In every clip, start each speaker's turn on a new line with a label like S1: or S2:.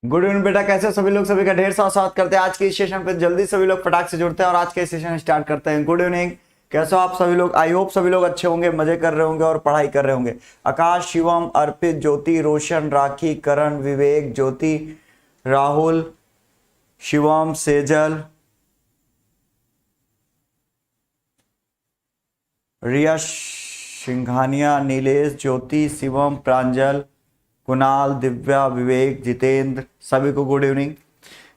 S1: Good evening बेटा, कैसे हो सभी लोग? सभी का ढेर सारा स्वागत करते हैं आज के सेशन पे। जल्दी सभी लोग फटाक से जुड़ते हैं और आज के सेशन स्टार्ट करते हैं। गुड इवनिंग, कैसे हो आप सभी लोग? आई होप सभी लोग अच्छे होंगे, मजे कर रहे होंगे और पढ़ाई कर रहे होंगे। आकाश, शिवम, अर्पित, ज्योति, रोशन, राखी, करण, विवेक, ज्योति, राहुल, शिवम, सेजल, रिया, सिंघानिया, नीलेश, ज्योति, शिवम, प्रांजल, कुणाल, दिव्या, विवेक, जितेंद्र, सभी को गुड इवनिंग।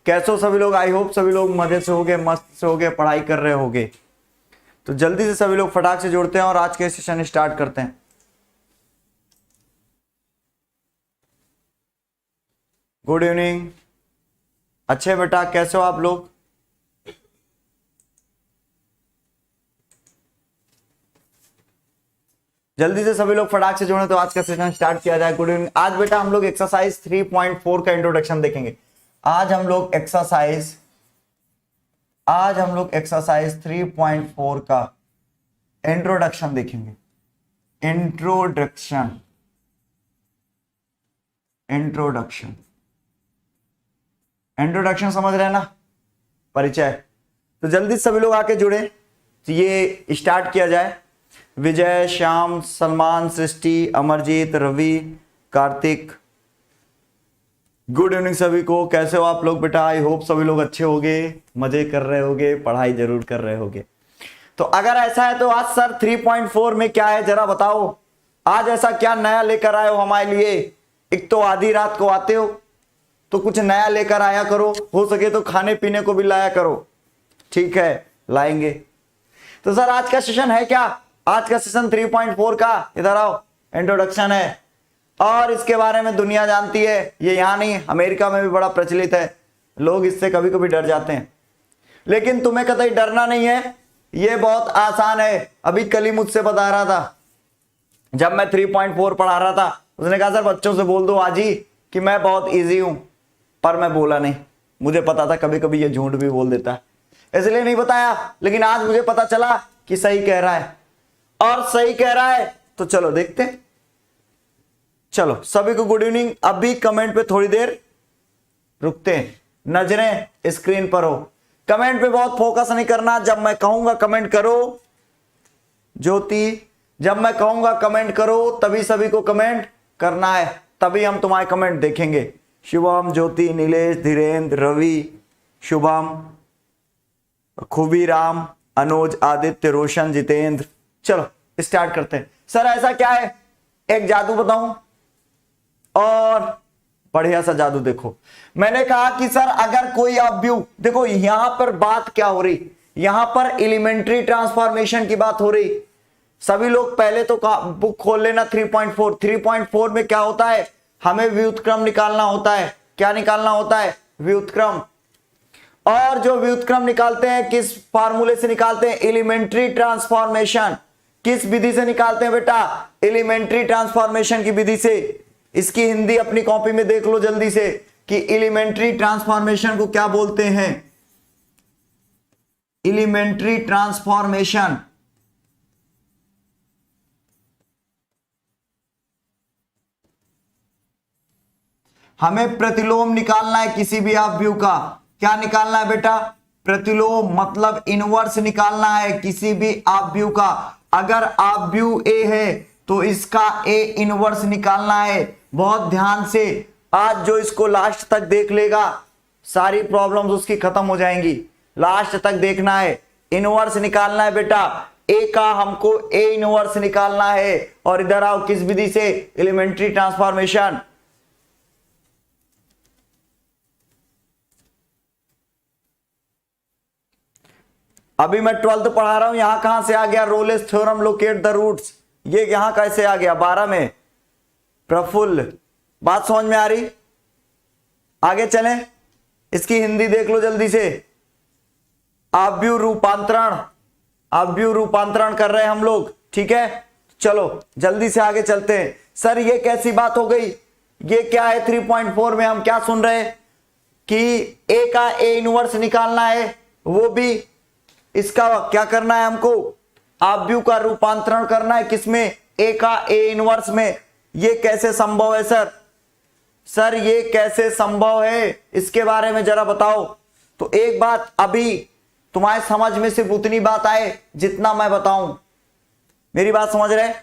S1: कैसे हो सभी लोग? आई होप सभी लोग मजे से होगे, मस्त से होगे, पढ़ाई कर रहे होगे। तो जल्दी से सभी लोग फटाक से जुड़ते हैं और आज के सेशन स्टार्ट करते हैं। Good evening. अच्छे बेटा, कैसे हो आप लोग? जल्दी से सभी लोग फटाक से जुड़े तो आज का सेशन स्टार्ट किया जाए। Good evening. आज बेटा हम लोग एक्सरसाइज 3.4 का इंट्रोडक्शन देखेंगे। आज हम लोग एक्सरसाइज 3.4 का इंट्रोडक्शन देखेंगे। इंट्रोडक्शन समझ रहे हैं ना? परिचय। तो जल्दी सभी लोग आके जुड़े तो ये स्टार्ट किया जाए। विजय, श्याम, सलमान, सृष्टि, अमरजीत, रवि, कार्तिक, गुड इवनिंग सभी को। कैसे हो आप लोग बेटा? आई होप सभी लोग अच्छे होंगे, मजे कर रहे होंगे, पढ़ाई जरूर कर रहे होंगे। तो अगर ऐसा है तो आज सर 3.4 में क्या है जरा बताओ। आज ऐसा क्या नया लेकर आए हो हमारे लिए? एक तो आधी रात को आते हो तो कुछ नया लेकर आया करो, हो सके तो खाने पीने को भी लाया करो। ठीक है, लाएंगे। तो सर आज का सेशन है क्या? आज का सेशन 3.4 का, इधर आओ, इंट्रोडक्शन है और इसके बारे में दुनिया जानती है। ये यहां नहीं, अमेरिका में भी बड़ा प्रचलित है। लोग इससे कभी कभी डर जाते हैं, लेकिन तुम्हें कतई डरना नहीं है। ये बहुत आसान है। अभी कल ही मुझसे बता रहा था, जब मैं 3.4 पढ़ा रहा था, उसने कहा सर बच्चों से बोल दो आज ही कि मैं बहुत ईजी हूं, पर मैं बोला नहीं। मुझे पता था कभी कभी ये झूठ भी बोल देता है, इसलिए नहीं बताया। लेकिन आज मुझे पता चला कि सही कह रहा है, और सही कह रहा है तो चलो देखते हैं। चलो सभी को गुड इवनिंग। अभी कमेंट पे थोड़ी देर रुकते हैं, नजरें स्क्रीन पर हो। कमेंट पे बहुत फोकस नहीं करना। जब मैं कहूंगा कमेंट करो, ज्योति, जब मैं कहूंगा कमेंट करो तभी सभी को कमेंट करना है, तभी हम तुम्हारे कमेंट देखेंगे। शिवम, ज्योति, नीलेश, धीरेन्द्र, रवि, शुभम, खुबीराम, अनुज, आदित्य, रोशन, जितेंद्र। चलो स्टार्ट करते हैं। सर ऐसा क्या है, एक जादू बताऊं? और बढ़िया सा जादू देखो। मैंने कहा कि सर अगर कोई अवयव, देखो यहां पर बात क्या हो रही, यहां पर एलिमेंट्री ट्रांसफॉर्मेशन की बात हो रही। सभी लोग पहले तो बुक खोल लेना 3.4। 3.4 में क्या होता है, हमें व्युत्क्रम निकालना होता है। क्या निकालना होता है? व्युत्क्रम। और जो व्युत्क्रम निकालते हैं किस फार्मूले से निकालते हैं? Elementary transformation. किस विधि से निकालते हैं बेटा? एलिमेंट्री ट्रांसफॉर्मेशन की विधि से। इसकी हिंदी अपनी कॉपी में देख लो जल्दी से कि एलिमेंट्री ट्रांसफॉर्मेशन को क्या बोलते हैं। एलिमेंट्री ट्रांसफॉर्मेशन हमें प्रतिलोम निकालना है किसी भी अवयव का। क्या निकालना है बेटा? प्रतिलोम, मतलब इनवर्स निकालना है किसी भी अवयव का। अगर अवयव ए है तो इसका ए इनवर्स निकालना है। बहुत ध्यान से, आज जो इसको लास्ट तक देख लेगा सारी प्रॉब्लम्स उसकी खत्म हो जाएंगी। लास्ट तक देखना है, इनवर्स निकालना है बेटा। ए का हमको ए इनवर्स निकालना है। और इधर आओ, किस विधि से? Elementary transformation. अभी मैं 12th पढ़ा रहा हूं, यहां कहां से आ गया? Rolle's theorem, locate the roots. ये यहां कैसे आ गया? 12 में। प्रफुल्ल, बात समझ में आ रही? आगे चलें, इसकी हिंदी देख लो जल्दी से। अवयव रूपांतरण कर रहे हैं हम लोग, ठीक है? चलो जल्दी से आगे चलते हैं। सर ये कैसी बात हो गई? ये क्या है? 3.4 में हम क्या सुन रहे हैं कि ए का ए इनवर्स निकालना है, वो भी इसका क्या करना है हमको? अवयव का रूपांतरण करना है। किसमें? ए का ए इनवर्स में। ये कैसे संभव है सर? सर ये कैसे संभव है, इसके बारे में जरा बताओ। तो एक बात, अभी तुम्हारे समझ में सिर्फ उतनी बात आए जितना मैं बताऊं। मेरी बात समझ रहे?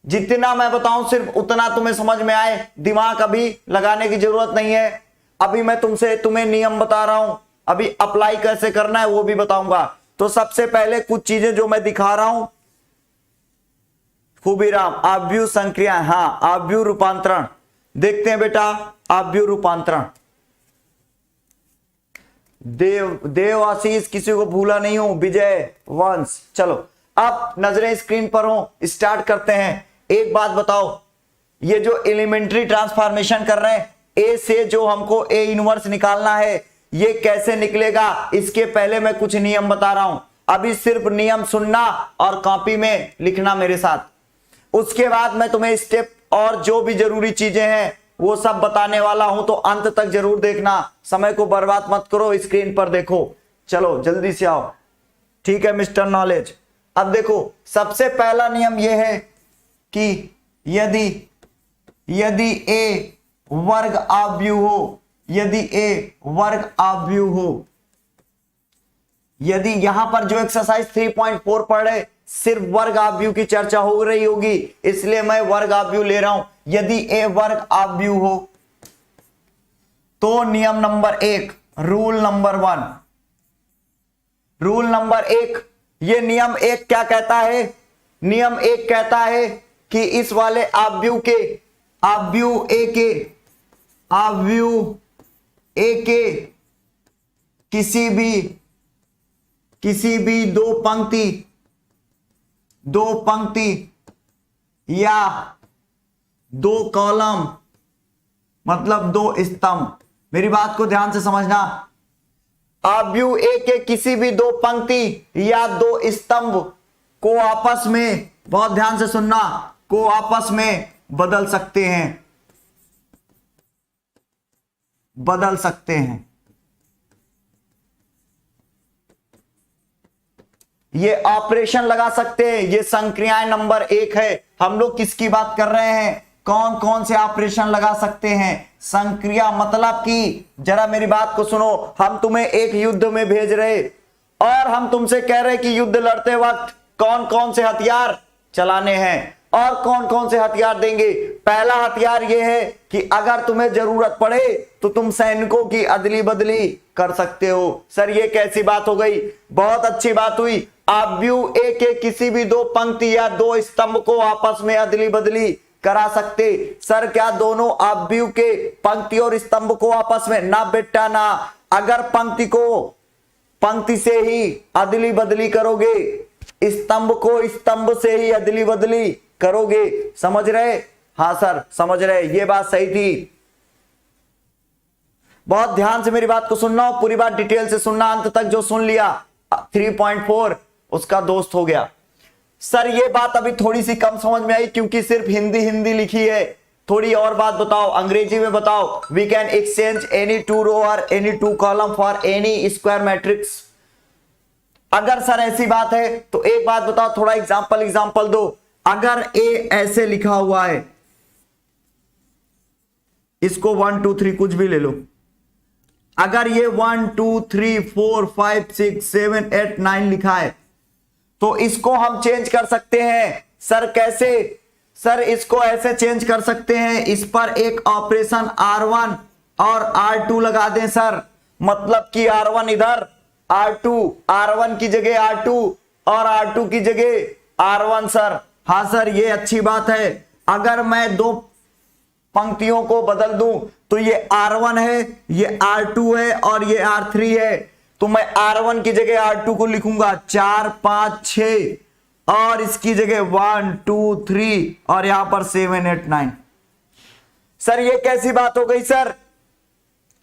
S1: जितना मैं बताऊं सिर्फ उतना तुम्हें समझ में आए, दिमाग अभी लगाने की जरूरत नहीं है। अभी मैं तुम्हें नियम बता रहा हूं, अभी अप्लाई कैसे करना है वो भी बताऊंगा। तो सबसे पहले कुछ चीजें जो मैं दिखा रहा हूं, खूबीराम, आव्यूह संक्रिया, हाँ आव्यूह रूपांतरण देखते हैं बेटा। आव्यूह रूपांतरण, देव आशीष, किसी को भूला नहीं हूं, विजय वंश। चलो अब नजरें स्क्रीन पर हो, स्टार्ट करते हैं। एक बात बताओ, ये जो एलिमेंट्री ट्रांसफॉर्मेशन कर रहे हैं, ए से जो हमको ए इनवर्स निकालना है, ये कैसे निकलेगा, इसके पहले मैं कुछ नियम बता रहा हूं। अभी सिर्फ नियम सुनना और कॉपी में लिखना मेरे साथ। उसके बाद मैं तुम्हें स्टेप और जो भी जरूरी चीजें हैं वो सब बताने वाला हूं, तो अंत तक जरूर देखना, समय को बर्बाद मत करो, स्क्रीन पर देखो। चलो जल्दी से आओ, ठीक है मिस्टर नॉलेज। अब देखो, सबसे पहला नियम यह है कि यदि ए वर्ग आव्यूह हो, यदि ए वर्ग आव्यूह हो, यदि यहां पर जो एक्सरसाइज 3.4 पढ़ रहे सिर्फ वर्ग आव्यूह की चर्चा हो रही होगी, इसलिए मैं वर्ग आव्यूह ले रहा हूं। यदि ए वर्ग आव्यूह हो तो नियम number 1, rule number 1, rule number 1, ये नियम 1 क्या कहता है? नियम 1 कहता है कि इस वाले आव्यूह ए के किसी भी दो पंक्ति या दो कॉलम, मतलब दो स्तंभ, मेरी बात को ध्यान से समझना। आव्यूह ए के किसी भी दो पंक्ति या दो स्तंभ को आपस में, बहुत ध्यान से सुनना, को आपस में बदल सकते हैं, बदल सकते हैं। ये ऑपरेशन लगा सकते हैं, ये संक्रियाएं नंबर 1 है। हम लोग किसकी बात कर रहे हैं? कौन कौन से ऑपरेशन लगा सकते हैं? संक्रिया, मतलब कि जरा मेरी बात को सुनो, हम तुम्हें एक युद्ध में भेज रहे और हम तुमसे कह रहे कि युद्ध लड़ते वक्त कौन कौन से हथियार चलाने हैं और कौन कौन से हथियार देंगे। पहला हथियार यह है कि अगर तुम्हें जरूरत पड़े तो तुम सैनिकों की अदली बदली कर सकते हो। सर ये कैसी बात हो गई? बहुत अच्छी बात हुई। आव्यूह ए के किसी भी दो पंक्ति या दो स्तंभ को आपस में अदली बदली करा सकते। सर क्या दोनों आव्यूह के पंक्ति और स्तंभ को आपस में? ना बेटा ना। अगर पंक्ति को पंक्ति से ही अदली बदली करोगे, स्तंभ को स्तंभ से ही अदली बदली करोगे। समझ रहे? हाँ सर समझ रहे, ये बात सही थी। बहुत ध्यान से मेरी बात को सुनना और पूरी बात डिटेल से सुनना, अंत तक जो सुन लिया 3.4 उसका दोस्त हो गया। सर ये बात अभी थोड़ी सी कम समझ में आई क्योंकि सिर्फ हिंदी लिखी है। थोड़ी और बात बताओ, अंग्रेजी में बताओ। वी कैन एक्सचेंज एनी 2 रो और any 2 column for N E square matrix. अगर सर ऐसी बात है तो एक बात बताओ, थोड़ा एग्जांपल दो। अगर ए ऐसे लिखा हुआ है, इसको 1 2 3 कुछ भी ले लो। अगर ये 1 2 3 4 5 6 7 8 9 लिखा है तो इसको हम चेंज कर सकते हैं। सर कैसे? सर इसको ऐसे चेंज कर सकते हैं, इस पर एक ऑपरेशन R1 और R2 लगा दें सर। मतलब कि R1 इधर, R1 की जगह R2 और R2 की जगह R1 सर। हाँ सर ये अच्छी बात है। अगर मैं दो पंक्तियों को बदल दूं तो ये R1 है, ये R2 है और ये R3 है, तो मैं R1 की जगह R2 को लिखूंगा 4 5 6 और इसकी जगह 1 2 3 और यहां पर 7 8 9। सर ये कैसी बात हो गई सर?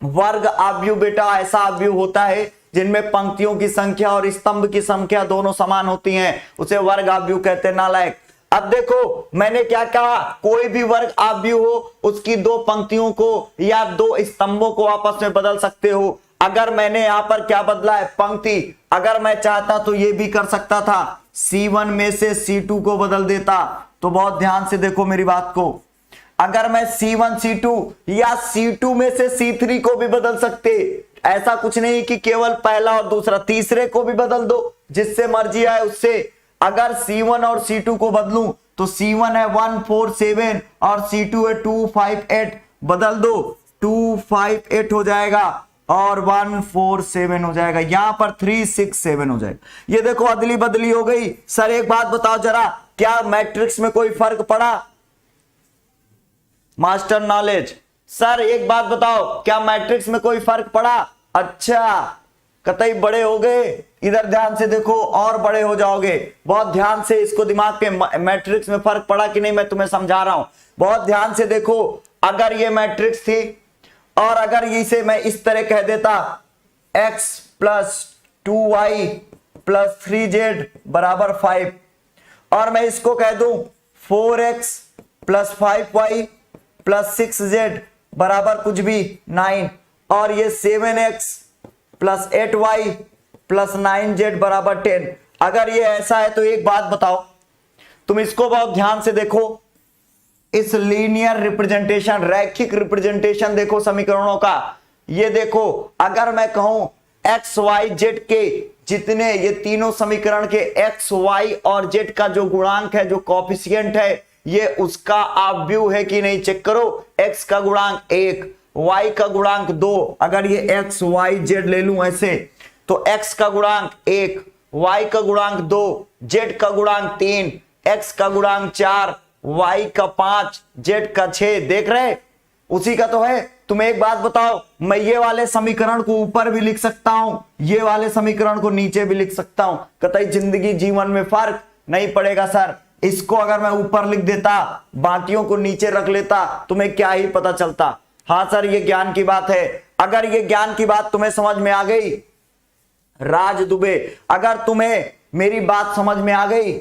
S1: वर्ग आव्यूह बेटा ऐसा आव्यूह होता है जिनमें पंक्तियों की संख्या और स्तंभ की संख्या दोनों समान होती हैं, उसे वर्ग आव्यूह कहते हैं नालायक। अब देखो मैंने क्या कहा, कोई भी वर्ग आव्यूह हो उसकी दो पंक्तियों को या दो स्तंभों को आपस में बदल सकते हो। अगर मैंने यहां पर क्या बदला है? पंक्ति। अगर मैं चाहता तो ये भी कर सकता था, C1 में से C2 को बदल देता। तो बहुत ध्यान से देखो मेरी बात को। अगर मैं C1 C2 या C2 में से C3 को भी बदल सकते, ऐसा कुछ नहीं कि केवल पहला और दूसरा, तीसरे को भी बदल दो, जिससे मर्जी आए उससे। अगर C1 और C2 को बदलूं तो C1 है 147 और C2 है 258, बदल दो 258 हो जाएगा और 147 हो जाएगा, यहां पर 367 हो जाएगा। ये देखो अदली बदली हो गई। सर एक बात बताओ जरा, क्या मैट्रिक्स में कोई फर्क पड़ा? मास्टर नॉलेज, सर एक बात बताओ, क्या मैट्रिक्स में कोई फर्क पड़ा? अच्छा, कतई बड़े हो गए, इधर ध्यान से देखो और बड़े हो जाओगे। बहुत ध्यान से इसको दिमाग पे, मैट्रिक्स में फर्क पड़ा कि नहीं मैं तुम्हें समझा रहा हूं, बहुत ध्यान से देखो। अगर ये मैट्रिक्स थी और अगर इसे मैं इस तरह कह देता x plus 2y plus 3z बराबर 5, और मैं इसको कह दूं 4x plus 5y plus 6z बराबर कुछ भी 9, और ये 7x plus 8y plus 9z बराबर 10। अगर ये ऐसा है तो एक बात बताओ, तुम इसको बहुत ध्यान से देखो, इस लीनियर रिप्रेजेंटेशन, रैखिक रिप्रेजेंटेशन देखो समीकरणों का। ये देखो, अगर मैं कहूं x y z के जितने ये तीनों समीकरण के x y और z का जो गुणांक है, जो कॉफिशिएंट है, ये उसका ऑब्व्यू है कि नहीं चेक करो। x का गुणांक 1, y का गुणांक 2, अगर ये x y z ले लूं ऐसे तो x का गुणांक 1, y का गुणांक 2, z का गुणांक 3, x का गुणांक 4, y का 5, z का 6, देख रहे उसी का तो है। तुम एक बात बताओ, मैं ये वाले समीकरण को ऊपर भी लिख सकता हूं, ये वाले समीकरण को नीचे भी लिख सकता हूं, कतई जिंदगी जीवन में फर्क नहीं पड़ेगा। सर इसको अगर मैं ऊपर लिख देता, बाकियों को नीचे रख लेता, तुम्हें क्या ही पता चलता। हाँ सर, ये ज्ञान की बात है। अगर ये ज्ञान की बात तुम्हें समझ में आ गई, राज दुबे, अगर तुम्हें मेरी बात समझ में आ गई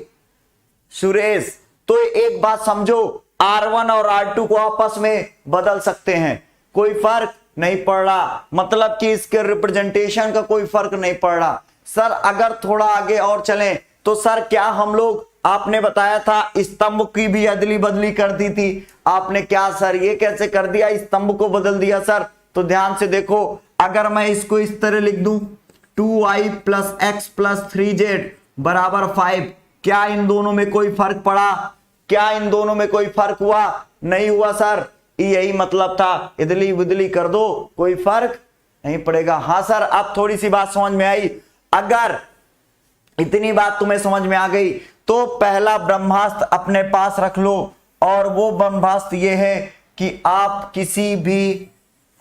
S1: सुरेश, तो एक बात समझो, R1 और R2 को आपस में बदल सकते हैं, कोई फर्क नहीं पड़ रहा, मतलब कि इसके रिप्रेजेंटेशन का कोई फर्क नहीं पड़ रहा। सर अगर थोड़ा आगे और चलें तो सर क्या हम लोग, आपने बताया था स्तंभ की भी अदली बदली कर दी थी, आपने क्या सर ये कैसे कर दिया, स्तंभ को बदल दिया? सर तो ध्यान से देखो, अगर मैं इसको इस तरह लिख दूं 2y plus x plus 3z बराबर 5, क्या इन दोनों में कोई फर्क पड़ा? क्या इन दोनों में कोई फर्क हुआ? नहीं हुआ सर, यही मतलब था, इदली बुदली कर दो, कोई फर्क नहीं पड़ेगा। हाँ सर, अब थोड़ी सी बात समझ में आई। अगर इतनी बात तुम्हें समझ में आ गई तो पहला ब्रह्मास्त्र अपने पास रख लो, और वो ब्रह्मास्त्र ये है कि आप किसी भी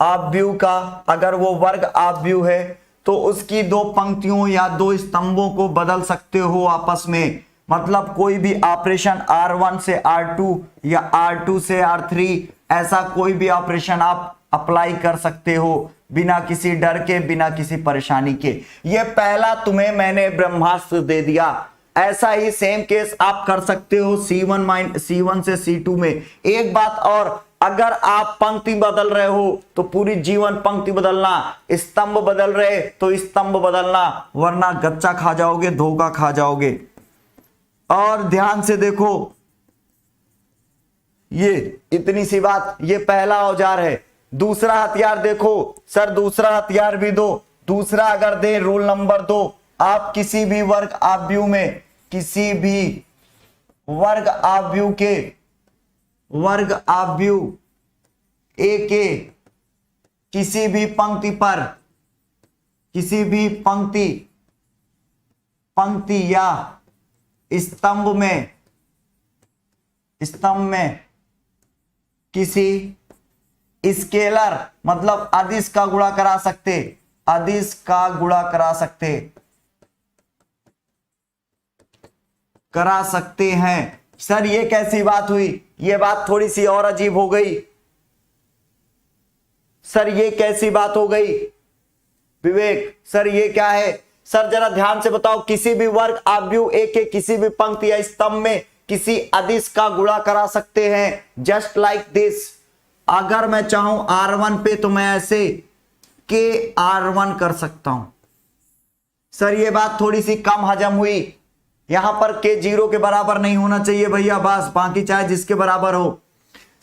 S1: आव्यूह का, अगर वो वर्ग आव्यूह है तो उसकी दो पंक्तियों या दो स्तंभों को बदल सकते हो आपस में। मतलब कोई भी ऑपरेशन R1 से R2 या R2 से R3, ऐसा कोई भी ऑपरेशन आप अप्लाई कर सकते हो बिना किसी डर के, बिना किसी परेशानी के। ये पहला तुम्हें मैंने ब्रह्मास्त्र दे दिया। ऐसा ही सेम केस आप कर सकते हो C1 से C2 में। एक बात और, अगर आप पंक्ति बदल रहे हो तो पूरी जीवन पंक्ति बदलना, स्तंभ बदल रहे तो स्तंभ बदलना, वरना गच्चा खा जाओगे, धोखा खा जाओगे। और ध्यान से देखो, ये इतनी सी बात, ये पहला औजार है। दूसरा हथियार देखो सर, दूसरा हथियार भी दो। दूसरा अगर दे रूल नंबर 2, आप किसी भी वर्ग आव्यूह में, किसी भी वर्ग आव्यूह के, वर्ग आव्यूह ए के किसी भी पंक्ति पर, किसी भी पंक्ति या स्तंभ में किसी स्केलर, मतलब अदिश का गुणा करा सकते, अदिश का गुणा करा सकते हैं। सर ये कैसी बात हुई? ये बात थोड़ी सी और अजीब हो गई। सर ये कैसी बात हो गई विवेक? सर ये क्या है? सर जरा ध्यान से बताओ, किसी भी वर्ग आव्यूह ए के किसी भी पंक्ति या स्तंभ में किसी अदिश का गुणा करा सकते हैं, जस्ट लाइक दिस। अगर मैं चाहूं R1 पे तो मैं ऐसे के R1 कर सकता हूं। सर ये बात थोड़ी सी कम हजम हुई, यहां पर के 0 के बराबर नहीं होना चाहिए भैया, बस, बाकी चाहे जिसके बराबर हो।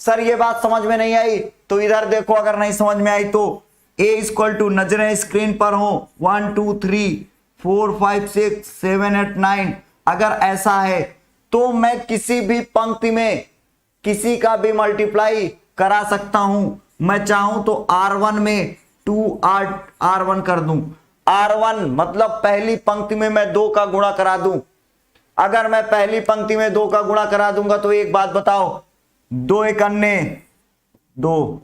S1: सर ये बात समझ में नहीं आई तो इधर देखो, अगर नहीं समझ में आई तो a इक्वल टू, नजरें स्क्रीन पर हो, 1 2 3 4 5 6 7 8 9, अगर ऐसा है तो मैं किसी भी पंक्ति में किसी का भी मल्टीप्लाई करा सकता हूं। मैं चाहूं तो R1 में 2R1 कर दूं। R1 मतलब पहली पंक्ति में मैं 2 का गुणा करा दूं। अगर मैं पहली पंक्ति में 2 का गुणा करा दूंगा तो एक बात बताओ, 2 एक अन्य 2,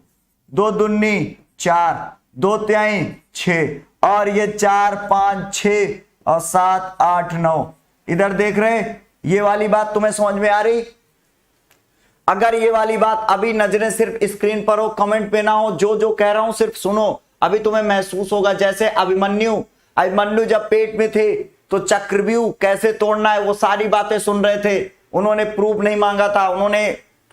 S1: 2 दूनी 4, 2 तिहाई 6, और ये 4 5 6 और 7 8 9। इधर देख रहे, ये वाली बात तुम्हें समझ में आ रही? अगर ये वाली बात अभी नजरें सिर्फ स्क्रीन पर हो, कमेंट पे ना हो, जो जो कह रहा हूं सिर्फ सुनो। अभी तुम्हें महसूस होगा जैसे अभिमन्यु जब पेट में थे तो चक्रव्यूह कैसे तोड़ना है वो सारी बातें सुन रहे थे। उन्होंने प्रूफ नहीं मांगा था, उन्होंने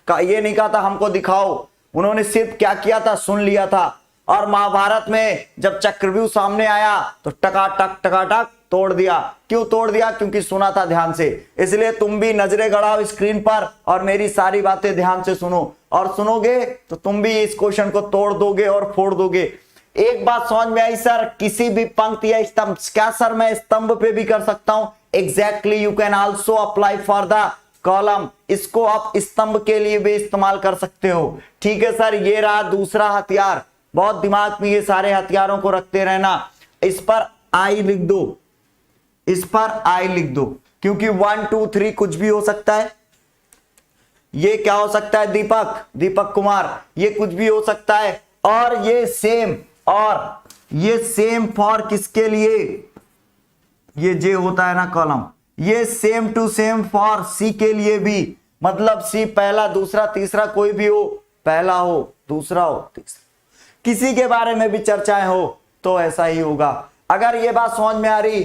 S1: ये नहीं कहा था हमको दिखाओ, उन्होंने सिर्फ क्या किया था, सुन लिया था। और महाभारत में जब चक्रव्यूह सामने आया तो टकाटक तोड़ दिया। क्यों तोड़ दिया? क्योंकि सुना था ध्यान से। इसलिए तुम भी नजरें गड़ाओ स्क्रीन पर और मेरी सारी बातें ध्यान से सुनो, और सुनोगे तो तुम भी इस क्वेश्चन को तोड़ दोगे और फोड़ दोगे। एक बात समझ में आई सर, किसी भी पंक्ति या स्तंभ, क्या सर मैं स्तंभ पे भी कर सकता हूं? Exactly, you can also apply for the column. इसको आप स्तंभ के लिए भी इस्तेमाल कर सकते हो। ठीक है सर, ये रहा दूसरा हथियार। बहुत दिमाग में ये सारे हथियारों को रखते रहना। इस पर आई लिख दो, इस पर आई लिख दो, क्योंकि 1 2 3 कुछ भी हो सकता है। ये क्या हो सकता है? दीपक कुमार, ये कुछ भी हो सकता है। और ये सेम, और ये सेम फॉर किसके लिए? ये जे होता है ना कॉलम, ये सेम टू सेम फॉर सी के लिए भी। मतलब सी पहला दूसरा तीसरा कोई भी हो, पहला हो दूसरा हो तीसरा, किसी के बारे में भी चर्चाएं हो तो ऐसा ही होगा। अगर ये बात समझ में आ रही?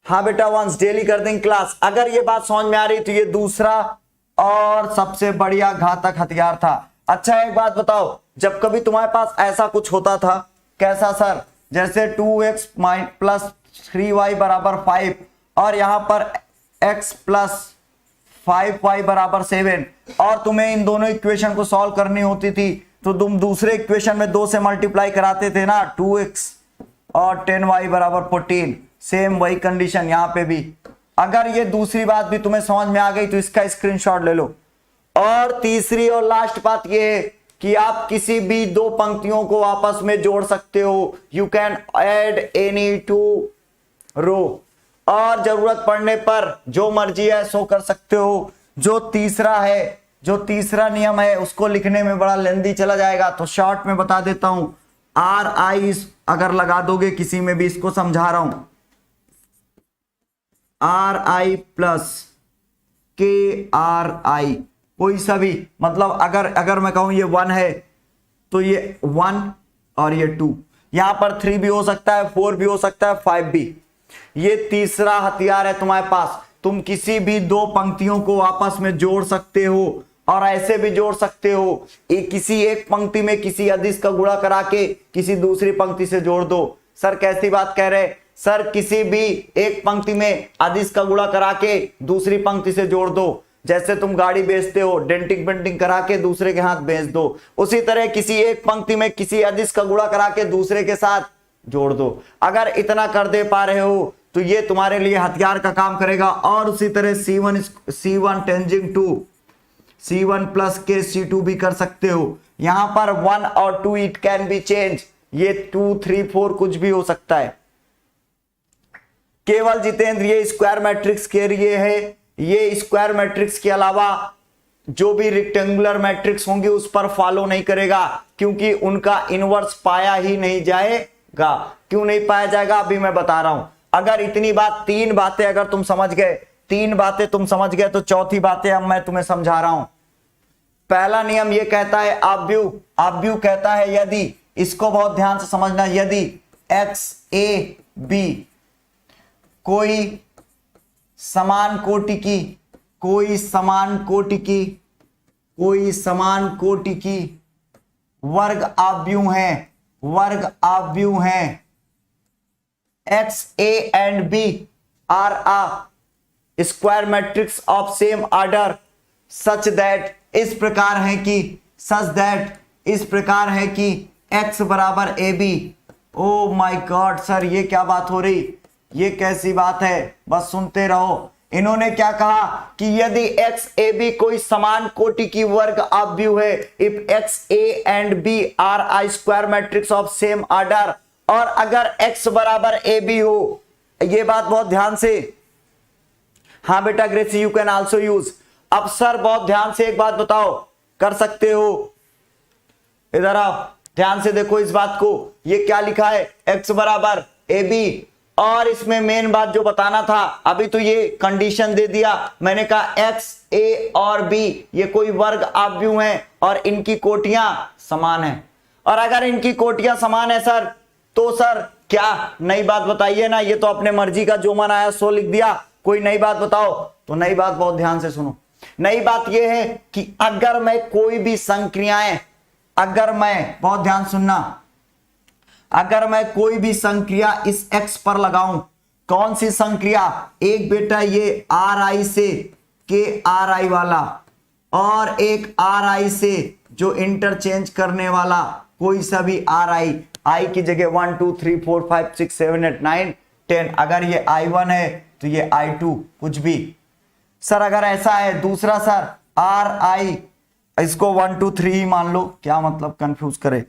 S1: हाँ बेटा, वंस डेली कर देंगे क्लास। अगर ये बात समझ में आ रही तो ये दूसरा और सबसे बढ़िया घातक हथियार था। अच्छा एक बात बताओ, जब कभी तुम्हारे पास ऐसा कुछ होता था, कैसा सर? जैसे 2x प्लस 3y बराबर 5 और यहां पर x प्लस 5y बराबर 7, और तुम्हें इन दोनों इक्वेशन को सॉल्व करनी होती थी तो तुम दूसरे इक्वेशन में 2 से मल्टीप्लाई कराते थे ना, 2x और 10y बराबर 14। सेम वही कंडीशन यहां पे भी। अगर ये दूसरी बात भी तुम्हें समझ में आ गई तो इसका स्क्रीनशॉट ले लो। और तीसरी और लास्ट बात ये है कि आप किसी भी 2 पंक्तियों को आपस में जोड़ सकते हो। You can add any two row, और जरूरत पड़ने पर जो मर्जी है सो कर सकते हो। जो तीसरा नियम है उसको लिखने में बड़ा लेंदी चला जाएगा, तो शॉर्ट में बता देता हूं। RI अगर लगा दोगे किसी में भी, इसको समझा रहा हूं, RI प्लस KRI, कोई सा भी, मतलब अगर मैं कहूं ये 1 है तो ये 1 और ये 2, यहां पर 3 भी हो सकता है, 4 भी हो सकता है, 5 भी। ये तीसरा हथियार है तुम्हारे पास। तुम किसी भी 2 पंक्तियों को आपस में जोड़ सकते हो, और ऐसे भी जोड़ सकते हो, किसी एक पंक्ति में किसी अदिश का गुणा करा के किसी दूसरी पंक्ति से जोड़ दो। सर कैसी बात कह रहे? सर किसी भी एक पंक्ति में अदिश का गुणा करा के दूसरी पंक्ति से जोड़ दो। जैसे तुम गाड़ी बेचते हो, डेंटिंग पेंटिंग करा के दूसरे के हाथ बेच दो, उसी तरह किसी एक पंक्ति में किसी अदिश का गुणा करा के दूसरे के साथ जोड़ दो। अगर इतना कर दे पा रहे हो तो ये तुम्हारे लिए हथियार का काम करेगा। और उसी तरह C1 Tenzing to C1 plus के C2 भी कर सकते हो। यहां पर 1 और 2 इट कैन बी चेंज, ये 2 3 4 कुछ भी हो सकता है। केवल जितेंद्र ये स्क्वायर मैट्रिक्स के लिए है, ये स्क्वायर मैट्रिक्स के अलावा जो भी रेक्टेंगुलर मैट्रिक्स होंगे उस पर फॉलो नहीं करेगा, क्योंकि उनका इनवर्स पाया ही नहीं जाएगा। क्यों नहीं पाया जाएगा अभी मैं बता रहा हूं। अगर इतनी बात, 3 बातें अगर तुम समझ गए, 3 बातें तुम समझ गए, तो चौथी बातें अब मैं तुम्हें समझा रहा हूं। पहला नियम ये कहता है आव्यूह कहता है यदि, इसको बहुत ध्यान से समझना, यदि x a b कोई समान कोटि की वर्ग आव्यूह हैं, x a and b are a square matrix of same order such that, इस प्रकार है कि, सच दैट इस प्रकार है कि x बराबर A B. Oh my god sir, ये क्या बात हो रही, ये कैसी बात है, बस सुनते रहो। इन्होंने क्या कहा कि यदि x a b कोई समान कोटि की वर्ग ऑब्यू है, if x a and b are I square matrix of same order, और अगर x बराबर ए बी हो, ये बात बहुत ध्यान से, हाँ बेटा Gracy you can also use. अब सर बहुत ध्यान से एक बात बताओ, कर सकते हो, इधर आओ ध्यान से देखो इस बात को, ये क्या लिखा है x बराबर ए बी, और इसमें मेन बात जो बताना था, अभी तो ये कंडीशन दे दिया, मैंने कहा x a और b ये कोई वर्ग ऑब्यू हैं और इनकी कोटियां समान हैं, और अगर इनकी कोटियां समान है सर तो सर क्या नई बात बताइए ना, ये तो अपने मर्जी का जो मन आया सो लिख दिया, कोई नई बात बताओ। तो नई बात बहुत ध्यान से सुनो, नई बात यह है कि अगर मैं कोई भी संक्रियाएं, अगर मैं, बहुत ध्यान सुनना, अगर मैं कोई भी संक्रिया इस x पर लगाऊं, कौन सी संक्रिया, एक बेटा ये आर आई से के आर आई वाला, और एक आर आई से जो इंटरचेंज करने वाला कोई सा भी आर आई, आई की जगह 1 2 3 4 5 6 7 8 9 10, अगर ये I1 है तो ये I2 कुछ भी। सर अगर ऐसा है, दूसरा सर आर आई, इसको 1 2 3 ही मान लो, क्या मतलब कंफ्यूज करे,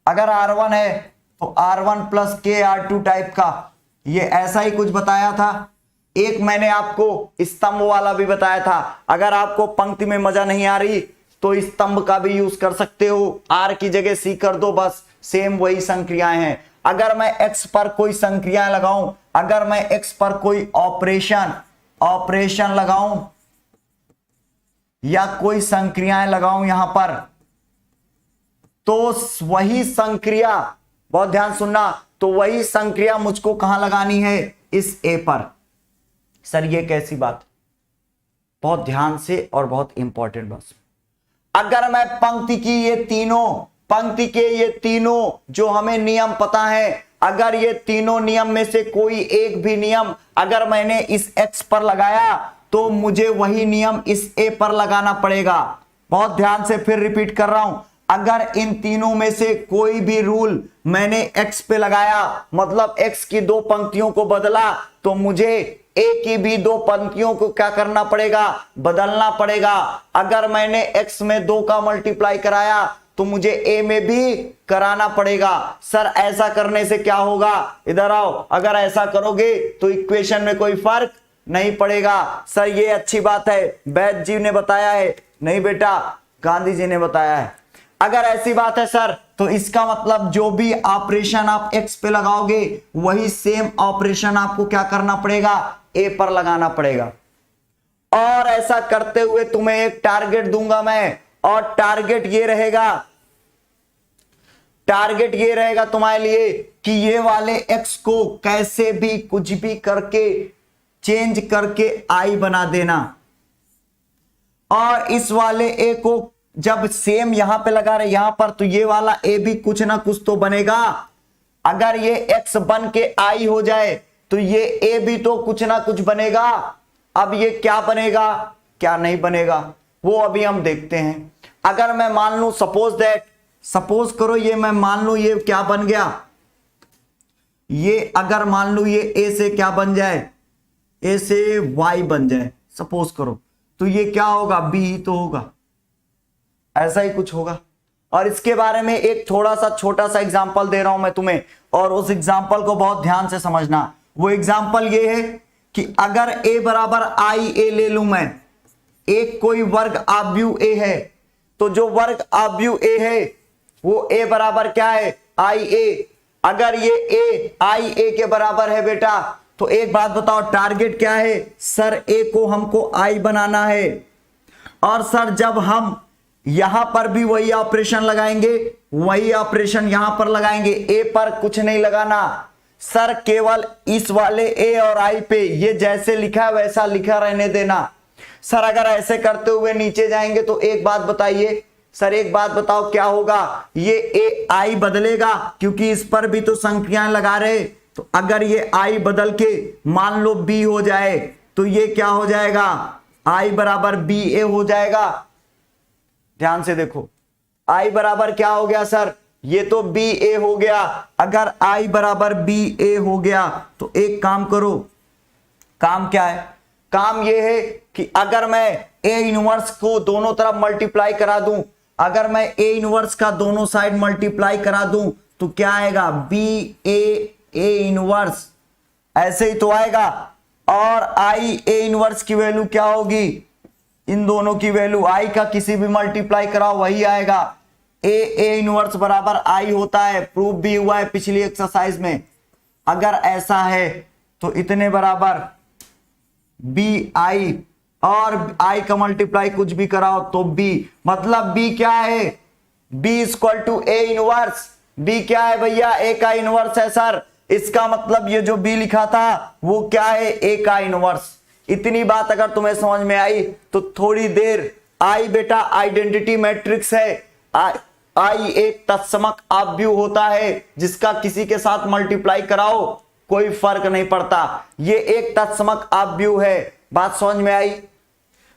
S1: अगर R1 है तो R1 प्लस के R2 टाइप का, ये ऐसा ही कुछ बताया था। एक मैंने आपको स्तंभ वाला भी बताया था, अगर आपको पंक्ति में मजा नहीं आ रही तो स्तंभ का भी यूज कर सकते हो, R की जगह C कर दो, बस सेम वही संक्रियाएं हैं। अगर मैं X पर कोई संक्रियाएं लगाऊं, अगर मैं X पर कोई ऑपरेशन लगाऊं या कोई संक्रियाएं लगाऊं यहां पर, तो वही संक्रिया, बहुत ध्यान सुनना, तो वही संक्रिया मुझको कहां लगानी है, इस A पर। सर ये कैसी बात, बहुत ध्यान से और बहुत इंपॉर्टेंट बात। अगर मैं पंक्ति की ये तीनों, पंक्ति के ये तीनों जो हमें नियम पता है, अगर ये तीनों नियम में से कोई एक भी नियम अगर मैंने इस X पर लगाया तो मुझे वही नियम इस A पर लगाना पड़ेगा। बहुत ध्यान से फिर रिपीट कर रहा हूं, अगर इन तीनों में से कोई भी रूल मैंने X पे लगाया, मतलब X की दो पंक्तियों को बदला, तो मुझे A की भी दो पंक्तियों को क्या करना पड़ेगा, बदलना पड़ेगा। अगर मैंने X में 2 का मल्टीप्लाई कराया तो मुझे A में भी कराना पड़ेगा। सर ऐसा करने से क्या होगा, इधर आओ, अगर ऐसा करोगे तो इक्वेशन में कोई फर्क नहीं पड़ेगा। सर ये अच्छी बात है, वैद्य जी ने बताया है, नहीं बेटा गांधी जी ने बताया है। अगर ऐसी बात है सर तो इसका मतलब जो भी ऑपरेशन आप X पे लगाओगे वही सेम ऑपरेशन आपको क्या करना पड़ेगा, A पर लगाना पड़ेगा। और ऐसा करते हुए तुम्हें एक टारगेट दूंगा मैं, और टारगेट ये रहेगा तुम्हारे लिए कि ये वाले X को कैसे भी कुछ भी करके चेंज करके I बना देना, और इस वाले A को जब सेम यहां पे लगा रहे यहां पर, तो ये वाला A भी कुछ ना कुछ तो बनेगा। अगर ये X बन के I हो जाए तो ये A भी तो कुछ ना कुछ बनेगा। अब ये क्या बनेगा क्या नहीं बनेगा वो अभी हम देखते हैं। अगर मैं मान लूं सपोज करो ये मैं मान लूं ये क्या बन गया, ये अगर मान लूं ये A से क्या बन जाए, A से Y बन जाए सपोज करो, तो ये क्या होगा, B ही तो होगा, ऐसा ही कुछ होगा। और इसके बारे में एक थोड़ा सा छोटा सा एग्जांपल दे रहा हूं मैं तुम्हें, और उस एग्जांपल को बहुत ध्यान से समझना। वो एग्जांपल ये है कि अगर A बराबर I A ले लूं मैं, एक कोई वर्ग ऑब्यू A है, तो जो वर्ग ऑब्यू A है वो A बराबर क्या है, I A। अगर ये A I A के बराबर है बेटा, तो एक बात बताओ टारगेट क्या है, सर A को हमको I बनाना है। और सर जब हम यहां पर भी वही ऑपरेशन लगाएंगे, वही ऑपरेशन यहां पर लगाएंगे, A पर कुछ नहीं लगाना सर, केवल इस वाले A और I पे ये जैसे लिखा है वैसा लिखा रहने देना। सर अगर ऐसे करते हुए नीचे जाएंगे तो एक बात बताइए सर, एक बात बताओ क्या होगा, ये A I बदलेगा क्योंकि इस पर भी तो संख्याएं लगा रहे। तो अगर ये I बदल के मान लो B हो जाए, तो ये क्या हो जाएगा, I बराबर बी ए हो जाएगा। ध्यान से देखो, I बराबर क्या हो गया सर, ये तो बी ए हो गया। अगर I बराबर बी ए हो गया तो एक काम करो, काम क्या है, काम ये है कि अगर मैं ए इनवर्स को दोनों तरफ मल्टीप्लाई करा दूं, अगर मैं ए इनवर्स का दोनों साइड मल्टीप्लाई करा दूं तो क्या आएगा, बी ए इनवर्स, ऐसे ही तो आएगा। और आई ए इनवर्स की वैल्यू क्या होगी, इन दोनों की वैल्यू आई का किसी भी मल्टीप्लाई कराओ वही आएगा। ए इनवर्स बराबर आई होता है, प्रूफ भी हुआ है पिछली एक्सरसाइज में। अगर ऐसा है तो इतने बराबर बी आई, और आई का मल्टीप्लाई कुछ भी कराओ तो बी, मतलब बी क्या है, B equal to A inverse. B क्या है भैया, ए का इनवर्स है सर, इसका मतलब ये जो बी लिखा था वो क्या है, ए का इनवर्स। इतनी बात अगर तुम्हें समझ में आई तो थोड़ी देर, आई बेटा आइडेंटिटी मैट्रिक्स है, आई एक तत्समक आव्यूह होता है जिसका किसी के साथ मल्टीप्लाई कराओ कोई फर्क नहीं पड़ता, ये एक तत्समक आव्यूह है। बात समझ में आई।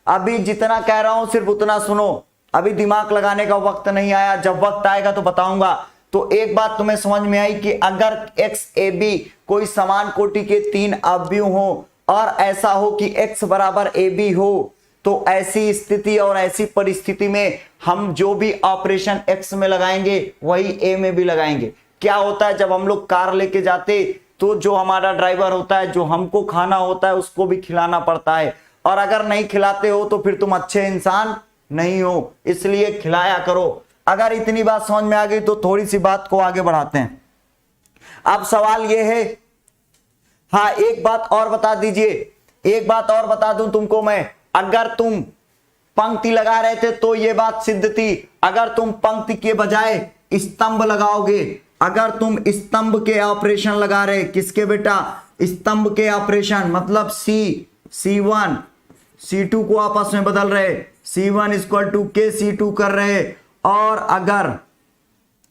S1: अभी जितना कह रहा हूं सिर्फ उतना सुनो, अभी दिमाग लगाने का वक्त नहीं आया, जब वक्त आएगा तो बताऊंगा। तो एक बात तुम्हें समझ में आई कि अगर एक्स ए बी कोई समान कोटि के तीन अवयव हो और ऐसा हो कि एक्स बराबर ए बी हो, तो ऐसी स्थिति और ऐसी परिस्थिति में हम जो भी ऑपरेशन एक्स में लगाएंगे वही ए में भी लगाएंगे। क्या होता है, जब हम लोग कार लेके जाते तो जो हमारा ड्राइवर होता है, जो हमको खाना होता है उसको भी खिलाना पड़ता है, और अगर नहीं खिलाते हो तो फिर तुम अच्छे इंसान नहीं हो, इसलिए खिलाया करो। अगर इतनी बात समझ में आ गई तो थोड़ी सी बात को आगे बढ़ाते हैं। अब सवाल यह है, हाँ एक बात और बता दीजिए, एक बात और बता दूं तुमको मैं, अगर तुम पंक्ति लगा रहे थे तो यह बात सिद्ध थी, अगर तुम पंक्ति के बजाय स्तंभ लगाओगे, अगर तुम स्तंभ के ऑपरेशन लगा रहे, किसके बेटा, स्तंभ के ऑपरेशन, मतलब C1 C2 को आपस में बदल रहे, C1 इक्वल टू के C2 कर रहे, और अगर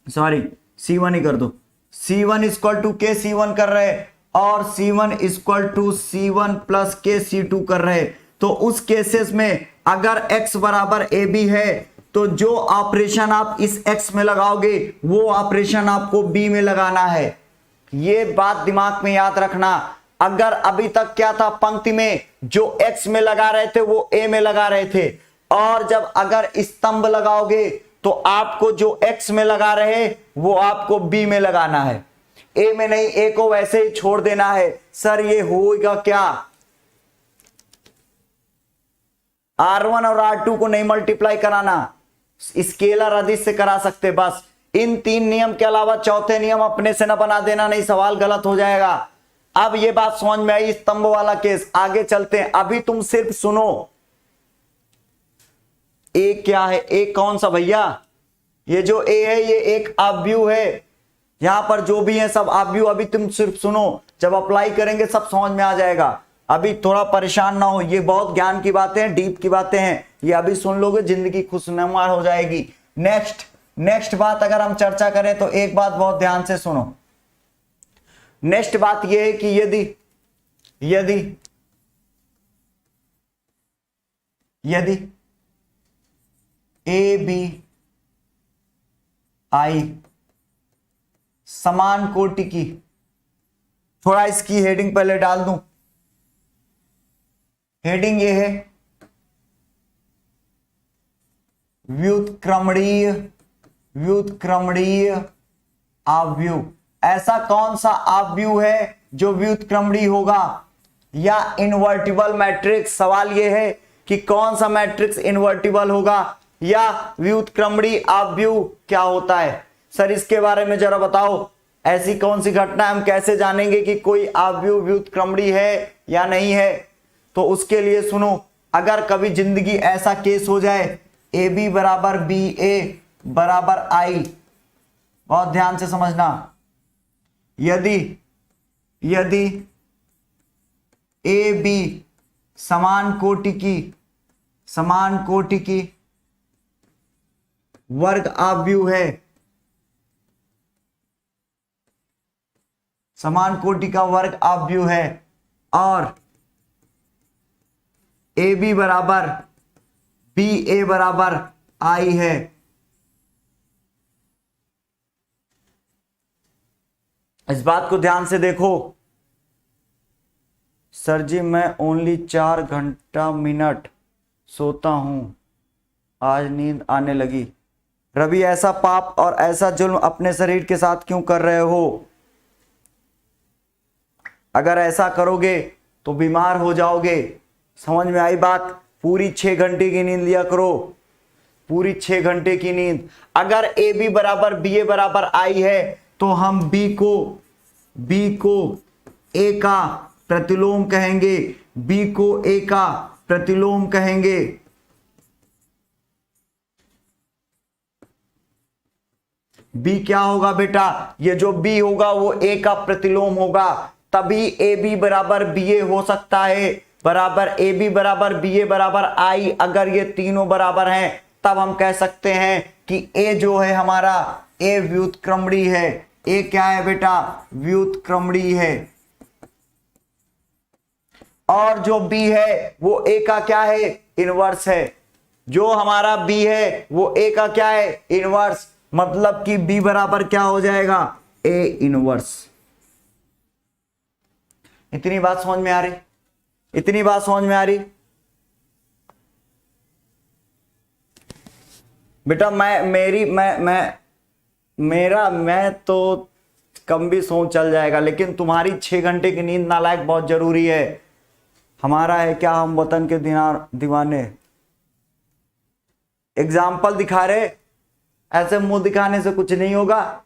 S1: सॉरी C1 ही कर दो, C1 इक्वल टू के C1 कर रहे और C1 equal to C1 plus के C2 कर रहे, तो उस केसेस में अगर x बराबर ए बी है तो जो ऑपरेशन आप इस x में लगाओगे वो ऑपरेशन आपको b में लगाना है। ये बात दिमाग में याद रखना। अगर अभी तक क्या था, पंक्ति में जो x में लगा रहे थे वो a में लगा रहे थे, और जब अगर स्तंभ लगाओगे तो आपको जो x में लगा रहे वो आपको b में लगाना है, a में नहीं, a को वैसे ही छोड़ देना है। सर ये होगा क्या, R1 और R2 को नहीं मल्टीप्लाई कराना, स्केलर अदिश से करा सकते, बस इन तीन नियम के अलावा चौथे नियम अपने से न बना देना, नहीं सवाल गलत हो जाएगा। अब ये बात समझ में आई, स्तंभ वाला केस। आगे चलते हैं, अभी तुम सिर्फ सुनो, ए क्या है, ए कौन सा भैया, ये जो ए है ये एक अवयव है, यहां पर जो भी है सब अवयव। अभी तुम सिर्फ सुनो, जब अप्लाई करेंगे सब समझ में आ जाएगा, अभी थोड़ा परेशान ना हो, ये बहुत ज्ञान की बातें हैं, डीप की बातें हैं, ये अभी सुन लोगे जिंदगी खुशनुमा हो जाएगी। नेक्स्ट बात अगर हम चर्चा करें तो एक बात बहुत ध्यान से सुनो। नेक्स्ट बात यह है कि यदि ए बी आई समान कोटि की, थोड़ा इसकी हेडिंग पहले डाल दूं, हेडिंग ये है व्युत्क्रमणीय आव्यूह। ऐसा कौन सा आव्यूह है जो व्युत्क्रमणीय होगा, या इन्वर्टिबल मैट्रिक्स। सवाल यह है कि कौन सा मैट्रिक्स इन्वर्टिबल होगा या व्युत्क्रमणीय आव्यूह क्या होता है। सर इसके बारे में जरा बताओ, ऐसी कौन सी घटना हम कैसे जानेंगे कि कोई आव्यूह व्युत्क्रमणीय है या नहीं है। तो उसके लिए सुनो, अगर कभी जिंदगी ऐसा केस हो जाए ए बी बराबर बी ए बराबर आई, बहुत ध्यान से समझना, यदि ए बी समान कोटि की वर्ग आव्यूह है, समान कोटि का वर्ग आव्यूह है, और ए बी बराबर बी ए बराबर आई है। इस बात को ध्यान से देखो। सर जी मैं ओनली 4 घंटा मिनट सोता हूं, आज नींद आने लगी। रवि ऐसा पाप और ऐसा जुल्म अपने शरीर के साथ क्यों कर रहे हो? अगर ऐसा करोगे तो बीमार हो जाओगे। समझ में आई बात? पूरी 6 घंटे की नींद लिया करो, पूरी 6 घंटे की नींद। अगर ए बी बराबर बी ए बराबर आई है तो हम बी को ए का प्रतिलोम कहेंगे, बी को ए का प्रतिलोम कहेंगे। बी क्या होगा बेटा? ये जो बी होगा वो ए का प्रतिलोम होगा, तभी ए बी बराबर बी ए हो सकता है। बराबर ए बी बराबर बी ए बराबर आई, अगर ये तीनों बराबर हैं तब हम कह सकते हैं कि ए जो है हमारा ए व्युत्क्रमणी है। ए क्या है बेटा? व्युत्क्रमणी है। और जो बी है वो ए का क्या है? इनवर्स है। जो हमारा बी है वो ए का क्या है? इनवर्स। मतलब कि बी बराबर क्या हो जाएगा? A inverse. इतनी बात समझ में आ रही? इतनी बात समझ में आ रही बेटा? मैं तो कम भी सो चल जाएगा, लेकिन तुम्हारी 6 घंटे की नींद नालायक बहुत जरूरी है। हमारा है क्या, हम वतन के दीवाने। एग्जाम्पल दिखा रहे, ऐसे मुंह दिखाने से कुछ नहीं होगा,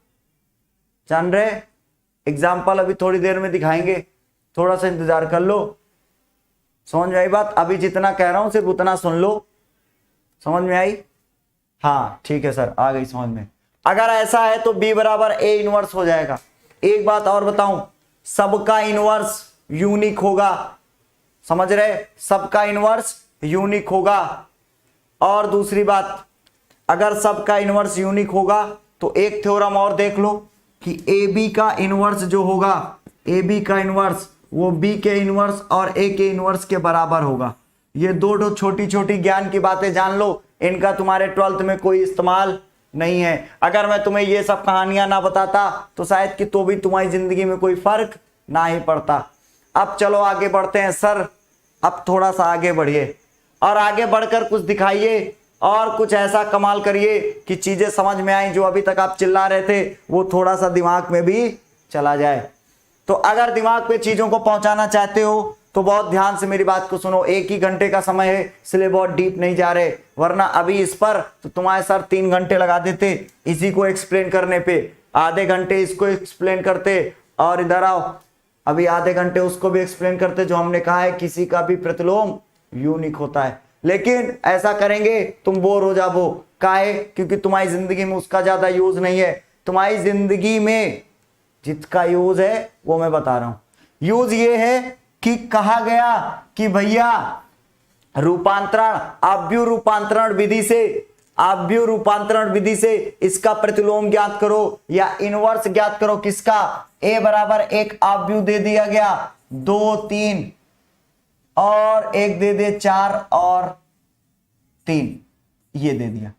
S1: जान रहे? एग्जाम्पल अभी थोड़ी देर में दिखाएंगे, थोड़ा सा इंतजार कर लो। समझ में आई बात? अभी जितना कह रहा हूं सिर्फ उतना सुन लो। समझ में आई? हाँ ठीक है सर, आ गई समझ में। अगर ऐसा है तो बी बराबर ए इनवर्स हो जाएगा। एक बात और बताऊं, सबका इनवर्स यूनिक होगा। समझ रहे? सबका इनवर्स यूनिक होगा। और दूसरी बात, अगर सबका इनवर्स यूनिक होगा तो एक थ्योरम और देख लो कि ए बी का इनवर्स जो होगा, ए बी का इनवर्स वो बी के इनवर्स और ए के इनवर्स के बराबर होगा। ये दो छोटी छोटी ज्ञान की बातें जान लो, इनका तुम्हारे 12th में कोई इस्तेमाल नहीं है। अगर मैं तुम्हें ये सब कहानियां ना बताता तो शायद कि तो भी तुम्हारी जिंदगी में कोई फर्क ना ही पड़ता। अब चलो आगे बढ़ते हैं सर, अब थोड़ा सा आगे बढ़िए और आगे बढ़कर कुछ दिखाइए और कुछ ऐसा कमाल करिए कि चीजें समझ में आए। जो अभी तक आप चिल्ला रहे थे वो थोड़ा सा दिमाग में भी चला जाए। तो अगर दिमाग पे चीजों को पहुंचाना चाहते हो तो बहुत ध्यान से मेरी बात को सुनो। 1 ही घंटे का समय है, इसलिए बहुत डीप नहीं जा रहे, वरना अभी इस पर तो तुम्हारे सर 3 घंटे लगा देते इसी को एक्सप्लेन करने पे, आधे घंटे इसको एक्सप्लेन करते और इधर आओ अभी आधे घंटे उसको भी एक्सप्लेन करते। जो हमने कहा है किसी का भी प्रतिलोम यूनिक होता है, लेकिन ऐसा करेंगे तुम बोर हो जाओ। काहे? क्योंकि तुम्हारी जिंदगी में उसका ज्यादा यूज नहीं है। तुम्हारी जिंदगी में जिसका यूज है वो मैं बता रहा हूं। यूज ये है कि कहा गया कि भैया रूपांतरण, आव्यूह रूपांतरण विधि से इसका प्रतिलोम ज्ञात करो या इनवर्स ज्ञात करो। किसका? ए बराबर एक आव्यूह दे दिया गया, 2 3 और एक दे दे 4 और 3, ये दे दिया।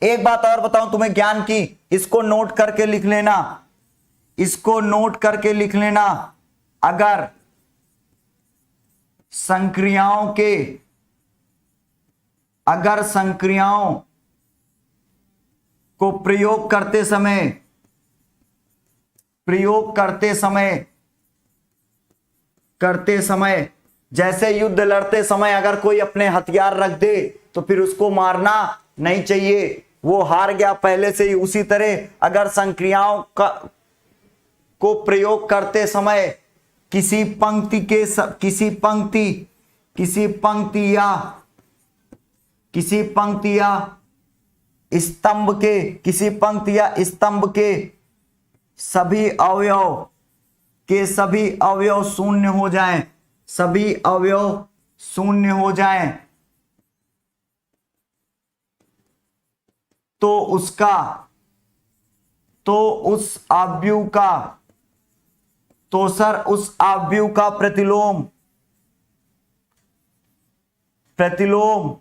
S1: एक बात और बताऊं तुम्हें ज्ञान की, इसको नोट करके लिख लेना, इसको नोट करके लिख लेना। अगर संक्रियाओं को प्रयोग करते समय जैसे युद्ध लड़ते समय अगर कोई अपने हथियार रख दे तो फिर उसको मारना नहीं चाहिए, वो हार गया पहले से ही। उसी तरह अगर संक्रियाओं को प्रयोग करते समय किसी पंक्ति या स्तंभ के सभी अवयव शून्य हो जाएं, तो उस आव्यूह का प्रतिलोम प्रतिलोम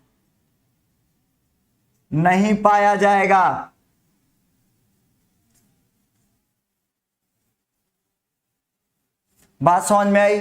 S1: नहीं पाया जाएगा। बात समझ में आई?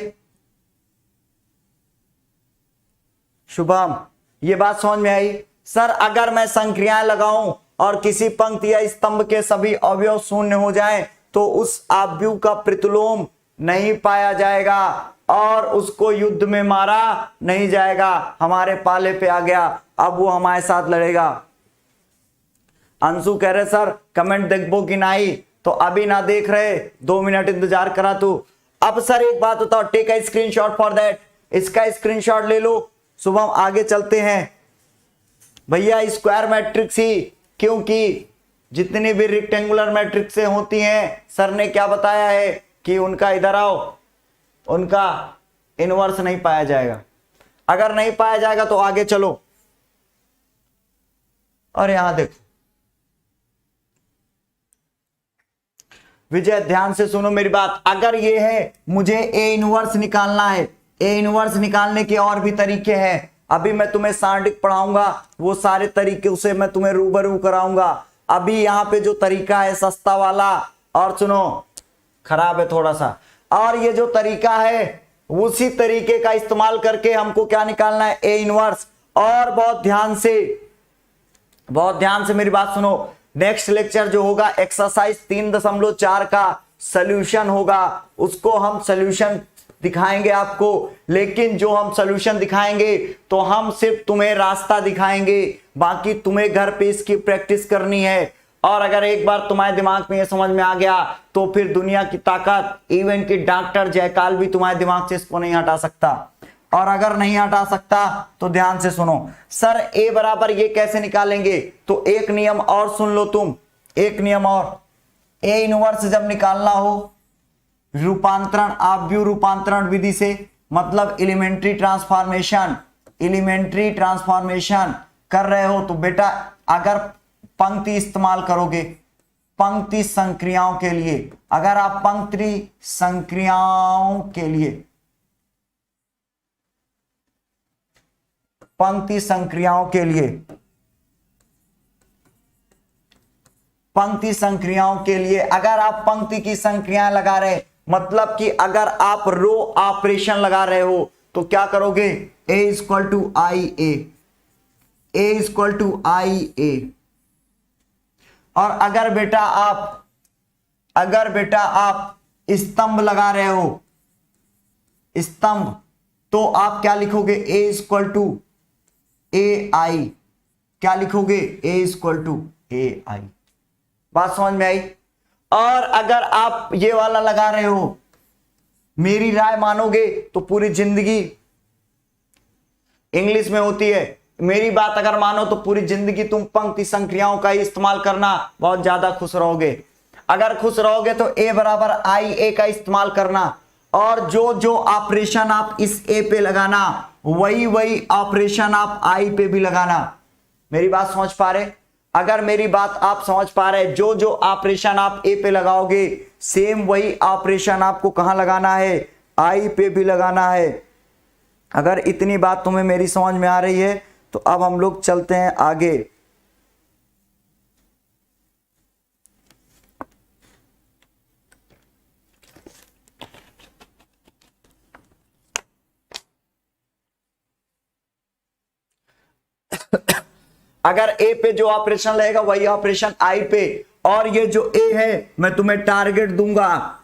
S1: शुभम, ये बात समझ में आई? सर अगर मैं संक्रियाएं लगाऊं और किसी पंक्ति या स्तंभ के सभी अवयव शून्य हो जाएं तो उस आव्यूह का प्रतिलोम नहीं पाया जाएगा और उसको युद्ध में मारा नहीं जाएगा। हमारे पाले पे आ गया, अब वो हमारे साथ लड़ेगा। अंशु कह रहे सर कमेंट देखबो कि नहीं, तो अभी ना देख रहे, 2 मिनट इंतजार करा तू। अब सर एक बात बताओ, take a screenshot for that, इसका स्क्रीनशॉट ले लो। शुभम आगे चलते हैं भैया। स्क्वायर मैट्रिक्स ही, क्योंकि जितनी भी रेक्टेंगुलर मैट्रिक्स होती हैं, सर ने क्या बताया है कि उनका, इधर आओ, उनका इनवर्स नहीं पाया जाएगा। अगर नहीं पाया जाएगा तो आगे चलो और यहां देखो विजय, ध्यान से सुनो मेरी बात। अगर ये है, मुझे ए इनवर्स निकालना है। ए इनवर्स निकालने के और भी तरीके हैं, अभी मैं तुम्हें सांडिक पढ़ाऊंगा, वो सारे तरीके उसे मैं तुम्हें रूबरू कराऊंगा। अभी यहाँ पे जो तरीका है सस्ता वाला, और सुनो खराब है थोड़ा सा, और ये जो तरीका है उसी तरीके का इस्तेमाल करके हमको क्या निकालना है, ए इनवर्स। और बहुत ध्यान से मेरी बात सुनो। नेक्स्ट लेक्चर जो होगा एक्सरसाइज 3.4 का सॉल्यूशन होगा, उसको हम सॉल्यूशन दिखाएंगे आपको। लेकिन जो हम सॉल्यूशन दिखाएंगे तो हम सिर्फ तुम्हें रास्ता दिखाएंगे, बाकी तुम्हें घर पे इसकी प्रैक्टिस करनी है। और अगर एक बार तुम्हारे दिमाग में ये समझ में आ गया तो फिर दुनिया की ताकत, इवन कि डॉक्टर जयकाल भी तुम्हारे दिमाग से इसको नहीं हटा सकता। और अगर नहीं हटा सकता तो ध्यान से सुनो, सर ए बराबर ये कैसे निकालेंगे, तो एक नियम और सुन लो तुम, एक नियम और। ए इनवर्स जब निकालना हो रूपांतरण, आव्यूह रूपांतरण विधि से, मतलब एलिमेंट्री ट्रांसफॉर्मेशन कर रहे हो, तो बेटा अगर पंक्ति इस्तेमाल करोगे, पंक्ति संक्रियाओं के लिए, अगर आप पंक्ति संक्रियाओं के लिए अगर आप पंक्ति की संक्रियाएं लगा रहे, मतलब कि अगर आप रो ऑपरेशन लगा रहे हो, तो क्या करोगे, a इक्वल टू आई ए। और अगर बेटा आप स्तंभ लगा रहे हो, स्तंभ, तो आप क्या लिखोगे, a इक्वल टू ए आई। क्या लिखोगे, a इक्वल टू ए आई। बात समझ में आई? और अगर आप ये वाला लगा रहे हो, मेरी राय मानोगे तो पूरी जिंदगी, इंग्लिश में होती है, मेरी बात अगर मानो तो पूरी जिंदगी तुम पंक्ति संक्रियाओं का ही इस्तेमाल करना, बहुत ज्यादा खुश रहोगे। अगर खुश रहोगे तो ए बराबर आई ए का इस्तेमाल करना, और जो ऑपरेशन आप इस ए पे लगाना, वही ऑपरेशन आप आई पे भी लगाना। मेरी बात समझ पा रहे? अगर मेरी बात आप समझ पा रहे, जो ऑपरेशन आप ए पे लगाओगे, सेम वही ऑपरेशन आपको कहां लगाना है, आई पे भी लगाना है। अगर इतनी बात तुम्हें मेरी समझ में आ रही है तो अब हम लोग चलते हैं आगे। अगर ए पे जो ऑपरेशन लगेगा वही ऑपरेशन आई पे, और ये जो ए है मैं तुम्हें टारगेट दूंगा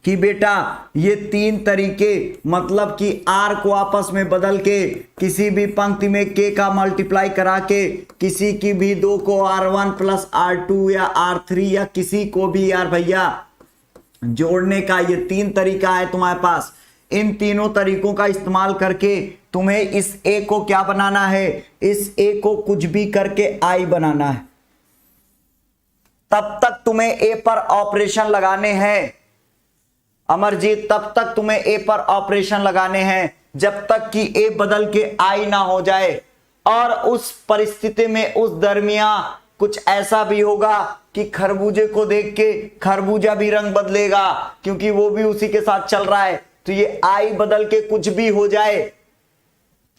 S1: कि बेटा ये 3 तरीके, मतलब कि आर को आपस में बदल के, किसी भी पंक्ति में के का मल्टीप्लाई करा के, किसी की भी 2 को R1 प्लस R2 या R3 या किसी को भी यार भैया जोड़ने का, ये 3 तरीका है तुम्हारे पास। इन तीनों तरीकों का इस्तेमाल करके तुम्हें इस ए को क्या बनाना है, इस ए को कुछ भी करके आई बनाना है। तब तक तुम्हें ए पर ऑपरेशन लगाने हैं अमरजीत, तब तक तुम्हें ए पर ऑपरेशन लगाने हैं जब तक कि ए बदल के आई ना हो जाए। और उस परिस्थिति में उस दरमियान कुछ ऐसा भी होगा कि खरबूजे को देख के खरबूजा भी रंग बदलेगा, क्योंकि वो भी उसी के साथ चल रहा है। तो ये आई बदल के कुछ भी हो जाए,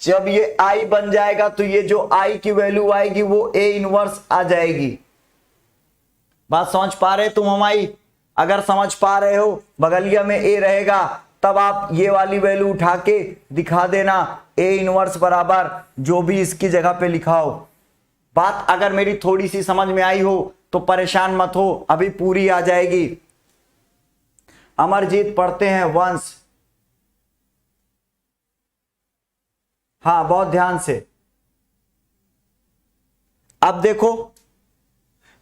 S1: जब ये आई बन जाएगा तो ये जो आई की वैल्यू आएगी वो ए इनवर्स आ जाएगी। बात समझ पा रहे तुम हमारी? अगर समझ पा रहे हो, बगलिया में ए रहेगा, तब आप ये वाली वैल्यू उठा के दिखा देना, ए इनवर्स बराबर जो भी इसकी जगह पे लिखा हो। बात अगर मेरी थोड़ी सी समझ में आई हो तो परेशान मत हो, अभी पूरी आ जाएगी। अमरजीत पढ़ते हैं वंश। हाँ, बहुत ध्यान से। अब देखो,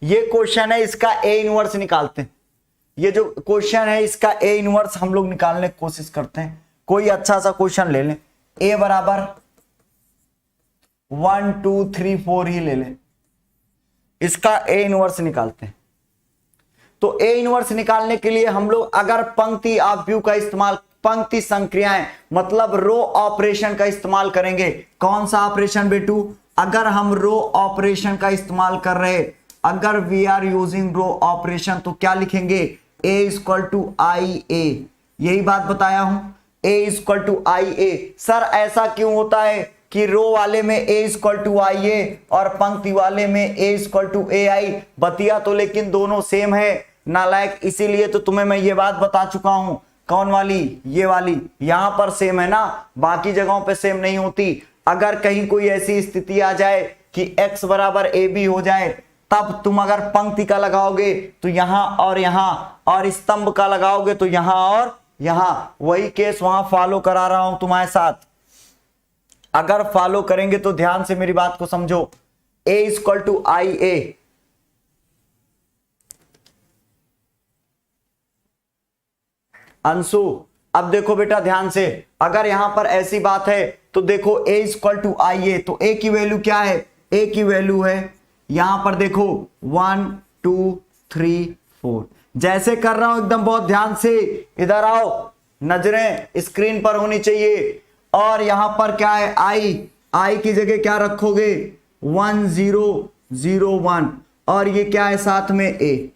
S1: ये क्वेश्चन है, इसका ए इनवर्स निकालते हैं। ये जो क्वेश्चन है इसका ए इनवर्स हम लोग निकालने की कोशिश करते हैं। कोई अच्छा सा क्वेश्चन ले लें, ए बराबर 1 2 3 4 ही ले लें, इसका ए इनवर्स निकालते हैं। तो ए इनवर्स निकालने के लिए हम लोग अगर पंक्ति ऑफ का इस्तेमाल, पंक्ति संक्रियाएं मतलब रो ऑपरेशन का इस्तेमाल करेंगे। कौन सा ऑपरेशन बेटू? अगर हम रो ऑपरेशन का इस्तेमाल कर रहे, अगर we are using row operation, तो क्या लिखेंगे? A equal to I A. यही बात बताया हूं, A equal to I A. Sir ऐसा क्यों होता है कि रो वाले में ए इक्वल टू आई ए और पंक्ति वाले में ए इक्वल टू ए आई? बतिया तो लेकिन दोनों सेम है नालायक, इसीलिए तो तुम्हें मैं ये बात बता चुका हूं। कौन वाली? ये वाली। यहां पर सेम है ना, बाकी जगहों पे सेम नहीं होती। अगर कहीं कोई ऐसी स्थिति आ जाए कि x बराबर ए बी हो जाए, तब तुम अगर पंक्ति का लगाओगे तो यहां और यहां, और स्तंभ का लगाओगे तो यहां और यहां। वही केस वहां फॉलो करा रहा हूं तुम्हारे साथ। अगर फॉलो करेंगे तो ध्यान से मेरी बात को समझो। ए इक्वल टू आई ए, अंशु अब देखो बेटा ध्यान से, अगर यहां पर ऐसी बात है तो देखो ए इक्वल टू आई ए, तो ए की वैल्यू क्या है? ए की वैल्यू है यहां पर देखो 1 2 3 4। जैसे कर रहा हूं एकदम बहुत ध्यान से, इधर आओ, नजरें स्क्रीन पर होनी चाहिए। और यहां पर क्या है? आई की जगह क्या रखोगे? 1 0 0 1, और ये क्या है साथ में ए।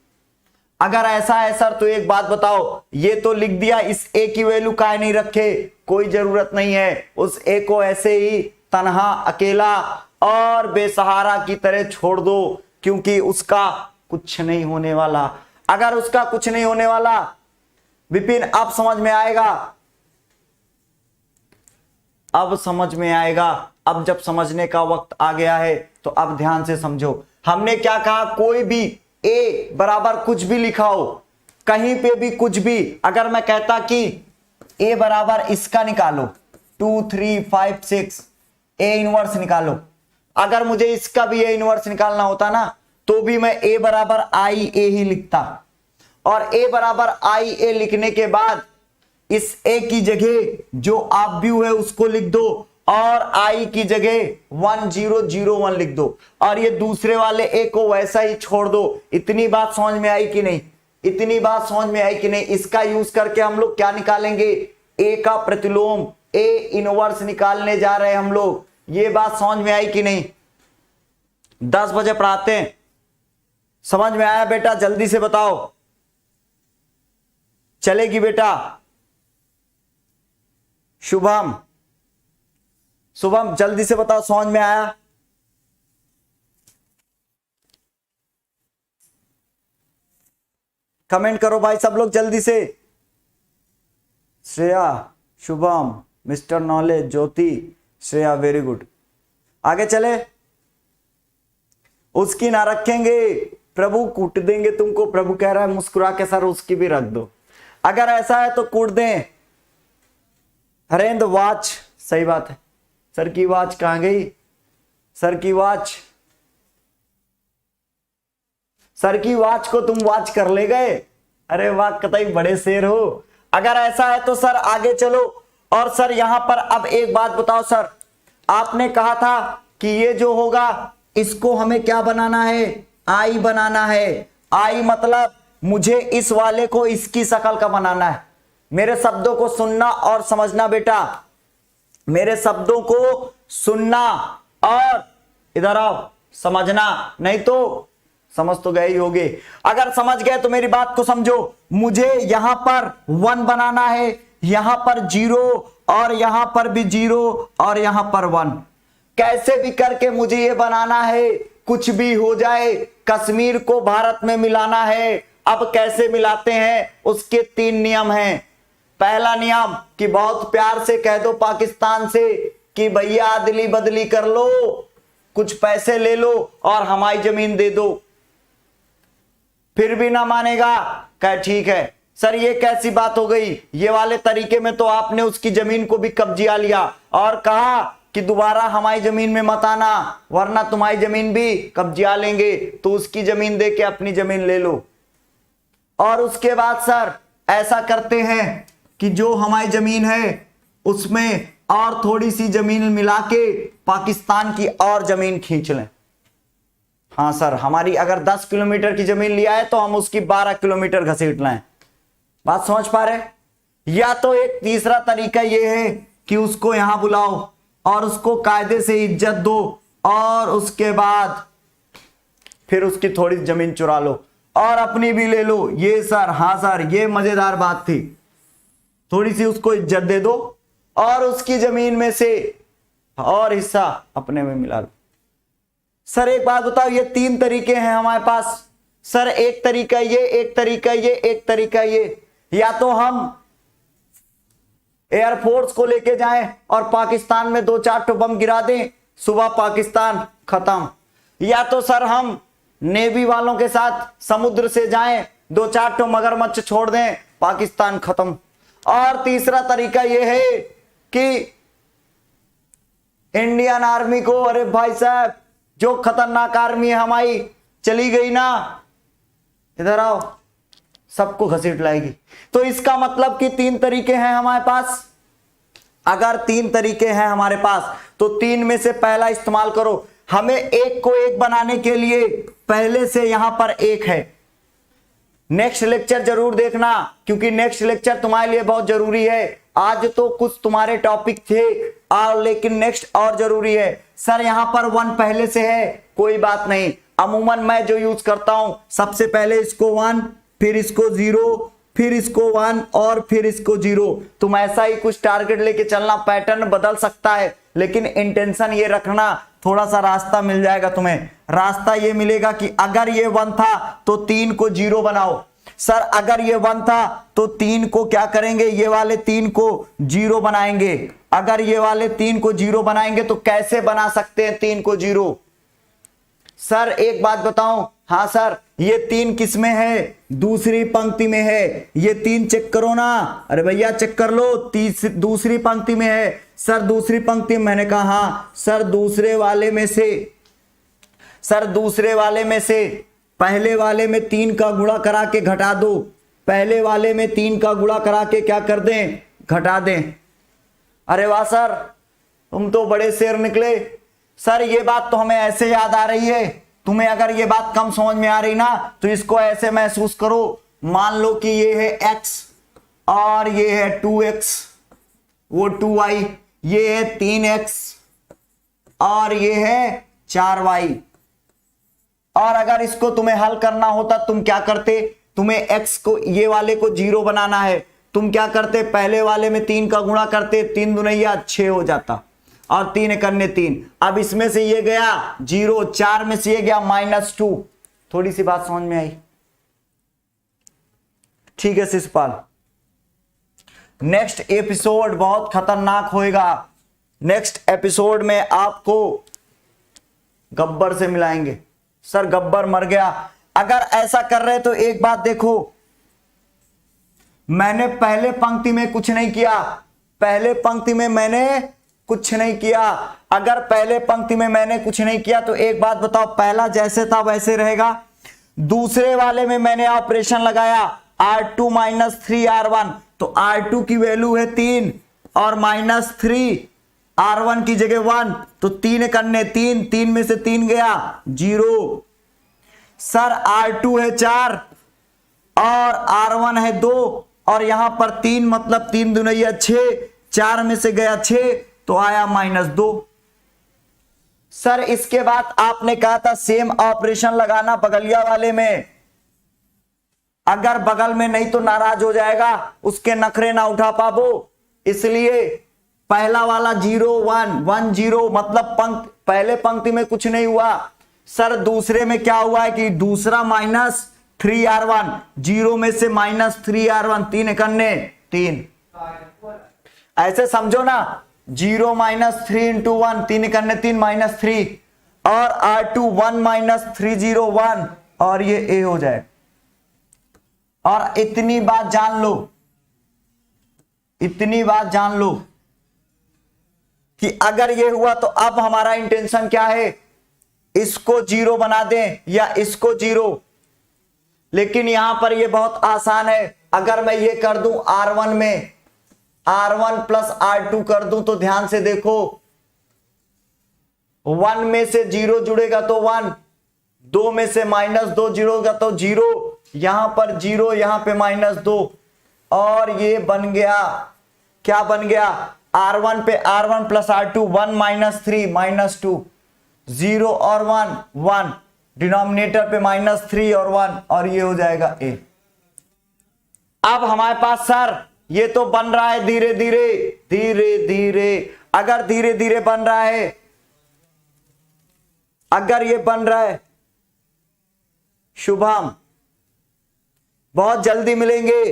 S1: अगर ऐसा है सर तो एक बात बताओ, ये तो लिख दिया, इस ए की वैल्यू काहे नहीं रखे? कोई जरूरत नहीं है, उस ए को ऐसे ही तन्हा अकेला और बेसहारा की तरह छोड़ दो, क्योंकि उसका कुछ नहीं होने वाला। अगर उसका कुछ नहीं होने वाला, विपिन अब समझ में आएगा, अब समझ में आएगा। अब जब समझने का वक्त आ गया है तो अब ध्यान से समझो। हमने क्या कहा? कोई भी ए बराबर कुछ भी लिखा हो, कहीं पे भी कुछ भी। अगर मैं कहता कि ए बराबर इसका निकालो 2 3 5 6, ए इनवर्स निकालो, अगर मुझे इसका भी ए इनवर्स निकालना होता ना, तो भी मैं ए बराबर आई ए ही लिखता। और ए बराबर आई ए लिखने के बाद इस ए की जगह जो आप व्यू है उसको लिख दो, और आई की जगह 1 0 0 1 लिख दो, और ये दूसरे वाले ए को वैसा ही छोड़ दो। इतनी बात समझ में आई कि नहीं? इतनी बात समझ में आई कि नहीं? इसका यूज करके हम लोग क्या निकालेंगे? ए का प्रतिलोम, ए इनवर्स निकालने जा रहे हैं हम लोग। ये बात समझ में आई कि नहीं? 10 बजे पढ़ाते हैं। समझ में आया बेटा? जल्दी से बताओ। चलेगी बेटा? शुभम जल्दी से बताओ, समझ में आया? कमेंट करो भाई सब लोग जल्दी से। श्रेया, शुभम, मिस्टर नॉलेज, ज्योति, श्रेया, वेरी गुड। आगे चले। उसकी ना रखेंगे, प्रभु कूट देंगे तुमको। प्रभु कह रहा है मुस्कुरा के सर उसकी भी रख दो। अगर ऐसा है तो कूट दें। हरेंद्र वॉच, सही बात है। सर की वॉच कहां गई? सर की वॉच, सर की वॉच को तुम वॉच कर ले गए? अरे वाह, कतई बड़े शेर हो। अगर ऐसा है तो सर आगे चलो। और सर यहां पर अब एक बात बताओ सर, आपने कहा था कि ये जो होगा इसको हमें क्या बनाना है? आई बनाना है। आई मतलब मुझे इस वाले को इसकी शक्ल का बनाना है। मेरे शब्दों को सुनना और समझना बेटा, मेरे शब्दों को सुनना और इधर आओ समझना, नहीं तो समझ तो गए ही होगे। अगर समझ गए तो मेरी बात को समझो। मुझे यहां पर 1 बनाना है, यहां पर 0 और यहां पर भी 0 और यहां पर 1। कैसे भी करके मुझे ये बनाना है, कुछ भी हो जाए कश्मीर को भारत में मिलाना है। अब कैसे मिलाते हैं, उसके 3 नियम हैं। पहला नियम कि बहुत प्यार से कह दो पाकिस्तान से कि भैया अदली बदली कर लो, कुछ पैसे ले लो और हमारी जमीन दे दो। फिर भी ना मानेगा, कह ठीक है। सर ये कैसी बात हो गई, ये वाले तरीके में तो आपने उसकी जमीन को भी कब्जा लिया और कहा कि दोबारा हमारी जमीन में मत आना वरना तुम्हारी जमीन भी कब्जा लेंगे। तो उसकी जमीन दे के अपनी जमीन ले लो। और उसके बाद सर ऐसा करते हैं कि जो हमारी जमीन है उसमें और थोड़ी सी जमीन मिला के पाकिस्तान की और जमीन खींच लें। हाँ सर, हमारी अगर 10 किलोमीटर की जमीन लिया है तो हम उसकी 12 किलोमीटर घसीट लाएं। बात समझ पा रहे? या तो एक तीसरा तरीका यह है कि उसको यहां बुलाओ और उसको कायदे से इज्जत दो और उसके बाद फिर उसकी थोड़ी जमीन चुरा लो और अपनी भी ले लो। ये सर, हाँ सर, ये मजेदार बात थी। थोड़ी सी उसको इज्जत दे दो और उसकी जमीन में से और हिस्सा अपने में मिला लो। सर एक बात बताओ, ये 3 तरीके हैं हमारे पास। सर एक तरीका ये, एक तरीका ये, एक तरीका ये। या तो हम एयरफोर्स को लेके जाएं और पाकिस्तान में 2-4 ठो बम गिरा दें, सुबह पाकिस्तान खत्म। या तो सर हम नेवी वालों के साथ समुद्र से जाएं, 2-4 ठो मगरमच्छ छोड़ दें, पाकिस्तान खत्म। और तीसरा तरीका यह है कि इंडियन आर्मी को, अरे भाई साहब जो खतरनाक आर्मी है हमारी, चली गई ना, इधर आओ, सबको घसीट लाएगी। तो इसका मतलब कि 3 तरीके हैं हमारे पास। अगर 3 तरीके हैं हमारे पास तो 3 में से पहला इस्तेमाल करो। हमें एक को एक बनाने के लिए पहले से यहां पर 1 है। नेक्स्ट लेक्चर जरूर देखना क्योंकि नेक्स्ट लेक्चर तुम्हारे लिए बहुत जरूरी है। आज तो कुछ तुम्हारे टॉपिक थे और लेकिन नेक्स्ट और जरूरी है। सर यहां पर 1 पहले से है, कोई बात नहीं। अमूमन मैं जो यूज करता हूं, सबसे पहले इसको 1, फिर इसको 0, फिर इसको 1 और फिर इसको 0। तुम ऐसा ही कुछ टारगेट लेके चलना, पैटर्न बदल सकता है लेकिन इंटेंशन ये रखना, थोड़ा सा रास्ता मिल जाएगा तुम्हें। रास्ता ये मिलेगा कि अगर ये 1 था तो 3 को 0 बनाओ। सर अगर ये 1 था तो 3 को क्या करेंगे, ये वाले 3 को 0 बनाएंगे। अगर ये वाले 3 को 0 बनाएंगे तो कैसे बना सकते हैं 3 को 0? सर एक बात बताऊं, हाँ सर ये 3 किस में है, दूसरी पंक्ति में है। ये 3 चेक करो ना, अरे भैया चेक कर लो, दूसरी पंक्ति में है। सर दूसरी पंक्ति में, मैंने कहा हाँ सर दूसरे वाले में से, सर दूसरे वाले में से पहले वाले में 3 का गुणा करा के घटा दो। पहले वाले में 3 का गुणा करा के क्या कर दें, घटा दें। अरे वाह सर तुम तो बड़े शेर निकले। सर ये बात तो हमें ऐसे याद आ रही है, तुम्हें अगर ये बात कम समझ में आ रही ना तो इसको ऐसे महसूस करो। मान लो कि ये है x और ये है 2x, वो 2y, ये है 3x और ये है 4y। और अगर इसको तुम्हें हल करना होता तुम क्या करते, तुम्हें x को, ये वाले को 0 बनाना है, तुम क्या करते, पहले वाले में 3 का गुणा करते, 3 दूनिया 6 हो जाता और 3 एकन्ने 3। अब इसमें से ये गया 0, 4 में से ये गया -2। थोड़ी सी बात समझ में आई? ठीक है शिशपाल, नेक्स्ट एपिसोड बहुत खतरनाक होएगा। नेक्स्ट एपिसोड में आपको गब्बर से मिलाएंगे। सर गब्बर मर गया। अगर ऐसा कर रहे तो एक बात देखो, मैंने पहले पंक्ति में कुछ नहीं किया, पहले पंक्ति में मैंने कुछ नहीं किया। अगर पहले पंक्ति में मैंने कुछ नहीं किया तो एक बात बताओ, पहला जैसे था वैसे रहेगा। दूसरे वाले में मैंने ऑपरेशन लगाया R2 - 3R1, तो R2 की वैल्यू है 3 और -3 R1 की जगह 1, तो 3 एकन्ने 3, 3 में से 3 गया 0। सर R2 है 4 और R1 है 2 और यहां पर 3 मतलब 3 दूनिया 6, 4 में से गया 6 तो आया -2। सर इसके बाद आपने कहा था सेम ऑपरेशन लगाना बगलिया वाले में। अगर बगल में नहीं तो नाराज हो जाएगा, उसके नखरे ना उठा पाबो, इसलिए पहला वाला 0 1 1 0 मतलब पहले पंक्ति में कुछ नहीं हुआ सर, दूसरे में क्या हुआ है कि दूसरा -3R1, 0 में से -3R1, 3 इकन्ने 3, ऐसे समझो ना, 0 -3 × 1, 3 इकन्ने 3 -3, और R2 1 -301, और ये A हो जाए। और इतनी बात जान लो, इतनी बात जान लो कि अगर ये हुआ तो अब हमारा इंटेंशन क्या है, इसको 0 बना दें या इसको 0। लेकिन यहां पर ये बहुत आसान है, अगर मैं ये कर दूं R1 में R1 + R2 कर दूं तो ध्यान से देखो, 1 में से 0 जुड़ेगा तो 1, 2 में से -2 जुड़ेगा तो 0, यहां पर 0, यहां पे -2, और ये बन गया, क्या बन गया, R1 पे R1 + R2, 1 - 3 -2, 0 और 1 1, डिनोमिनेटर पे -3 और 1, और ये हो जाएगा A। अब हमारे पास सर ये तो बन रहा है धीरे धीरे धीरे धीरे, अगर धीरे धीरे बन रहा है, अगर ये बन रहा है शुभम, बहुत जल्दी मिलेंगे,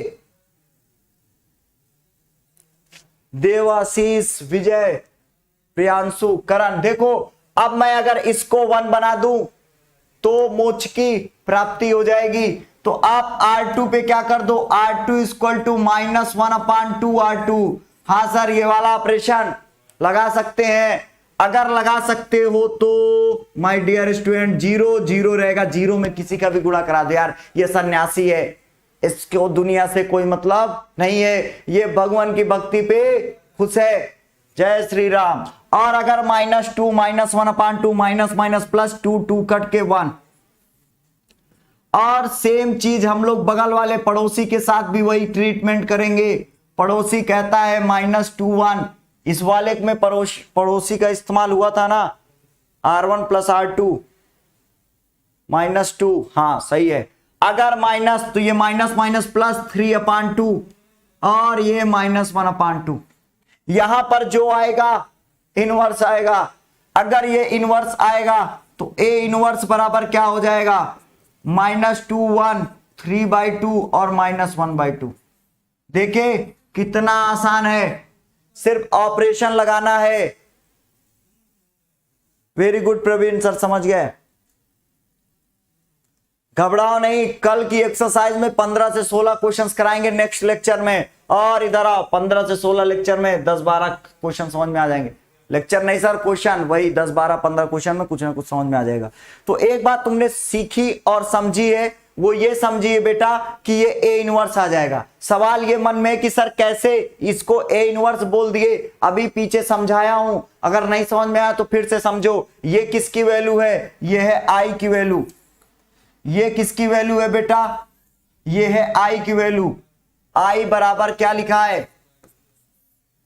S1: देवाशीष, विजय, प्रियांशु, करण। देखो अब मैं अगर इसको 1 बना दूं तो मोक्ष की प्राप्ति हो जाएगी। तो आप R2 पे क्या कर दो, R2 = -1/2 R2। हाँ सर, ये वाला ऑपरेशन लगा सकते हैं, अगर लगा सकते हो तो माय डियर स्टूडेंट 0 0 रहेगा, 0 में किसी का भी गुणा करा दो यार, ये सन्यासी है, इसको दुनिया से कोई मतलब नहीं है, ये भगवान की भक्ति पे खुश है, जय श्री राम। और अगर -2 -1/2 माइनस प्लस 2 2 कट के 1, और सेम चीज हम लोग बगल वाले पड़ोसी के साथ भी वही ट्रीटमेंट करेंगे। पड़ोसी कहता है -2 1, इस वाले में पड़ोसी का इस्तेमाल हुआ था ना, R1 + R2 -2, हाँ सही है। अगर माइनस तो ये माइनस प्लस 3/2, और ये -1/2, यहां पर जो आएगा इनवर्स आएगा। अगर ये इनवर्स आएगा तो A इनवर्स बराबर क्या हो जाएगा, -2 1, 3/2 और -1/2। देखिए कितना आसान है, सिर्फ ऑपरेशन लगाना है। वेरी गुड प्रवीण सर, समझ गए, घबराओ नहीं। कल की एक्सरसाइज में 15 से 16 क्वेश्चंस कराएंगे नेक्स्ट लेक्चर में, और इधर आओ 15 से 16 लेक्चर में 10-12 क्वेश्चन समझ में आ जाएंगे। लेक्चर नहीं सर, क्वेश्चन, वही 10-12-15 क्वेश्चन में कुछ ना कुछ समझ में आ जाएगा। तो एक बात तुमने सीखी और समझी है, वो ये समझिए बेटा कि ये A इनवर्स आ जाएगा। सवाल ये मन में कि सर कैसे इसको A इनवर्स बोल दिए, अभी पीछे समझाया हूं, अगर नहीं समझ में आया तो फिर से समझो। ये किसकी वैल्यू है, ये है I की वैल्यू। ये किसकी वैल्यू है बेटा, ये है I की वैल्यू। I बराबर क्या लिखा है,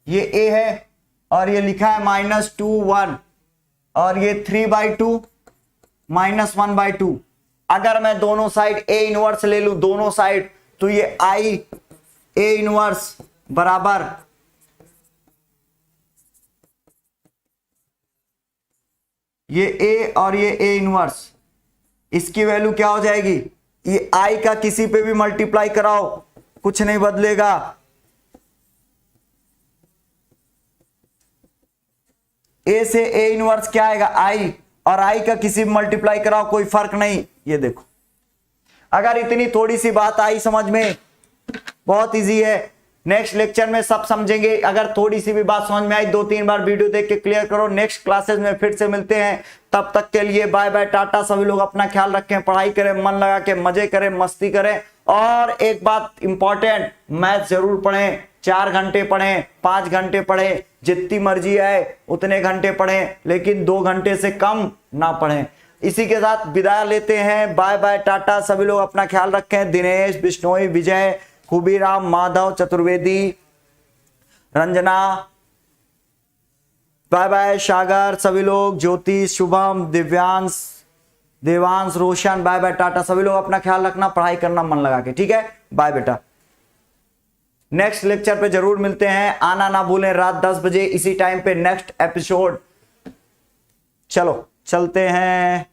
S1: ये A है, और ये लिखा है -2 1, और ये 3/2 -1/2। अगर मैं दोनों साइड A इनवर्स ले लूं, दोनों साइड, तो ये I A इनवर्स बराबर ये A और ये A इनवर्स, इसकी वैल्यू क्या हो जाएगी, ये I का किसी पे भी मल्टीप्लाई कराओ कुछ नहीं बदलेगा। A से A इनवर्स क्या आएगा, I, और I का किसी भी मल्टीप्लाई कराओ कोई फर्क नहीं। ये देखो, अगर इतनी थोड़ी सी बात आई समझ में, बहुत इजी है, नेक्स्ट लेक्चर में सब समझेंगे। अगर थोड़ी सी भी बात समझ में आई 2-3 बार वीडियो देख के क्लियर करो। नेक्स्ट क्लासेस में फिर से मिलते हैं, तब तक के लिए बाय बाय, टाटा। सभी लोग अपना ख्याल रखें, पढ़ाई करें, मन लगा के, मजे करें, मस्ती करें। और एक बात इंपॉर्टेंट, मैथ जरूर पढ़ें, 4 घंटे पढ़ें, 5 घंटे पढ़ें, जितनी मर्जी आए उतने घंटे पढ़ें, लेकिन 2 घंटे से कम ना पढ़ें। इसी के साथ विदाई लेते हैं, बाय बाय, टाटा। सभी लोग अपना ख्याल रखें। दिनेश, बिश्नोई, विजय, खूबीराम, माधव, चतुर्वेदी, रंजना, बाय बाय, सागर, सभी लोग, ज्योति, शुभम, दिव्यांश, देवांश, रोशन, बाय बाय, टाटा। सभी लोग अपना ख्याल रखना, पढ़ाई करना मन लगा के, ठीक है, बाय बेटा। नेक्स्ट लेक्चर पे जरूर मिलते हैं, आना ना भूलें रात 10 बजे इसी टाइम पे नेक्स्ट एपिसोड। चलो चलते हैं,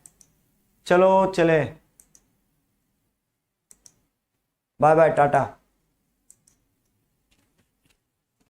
S1: चलो चले, बाय बाय टाटा।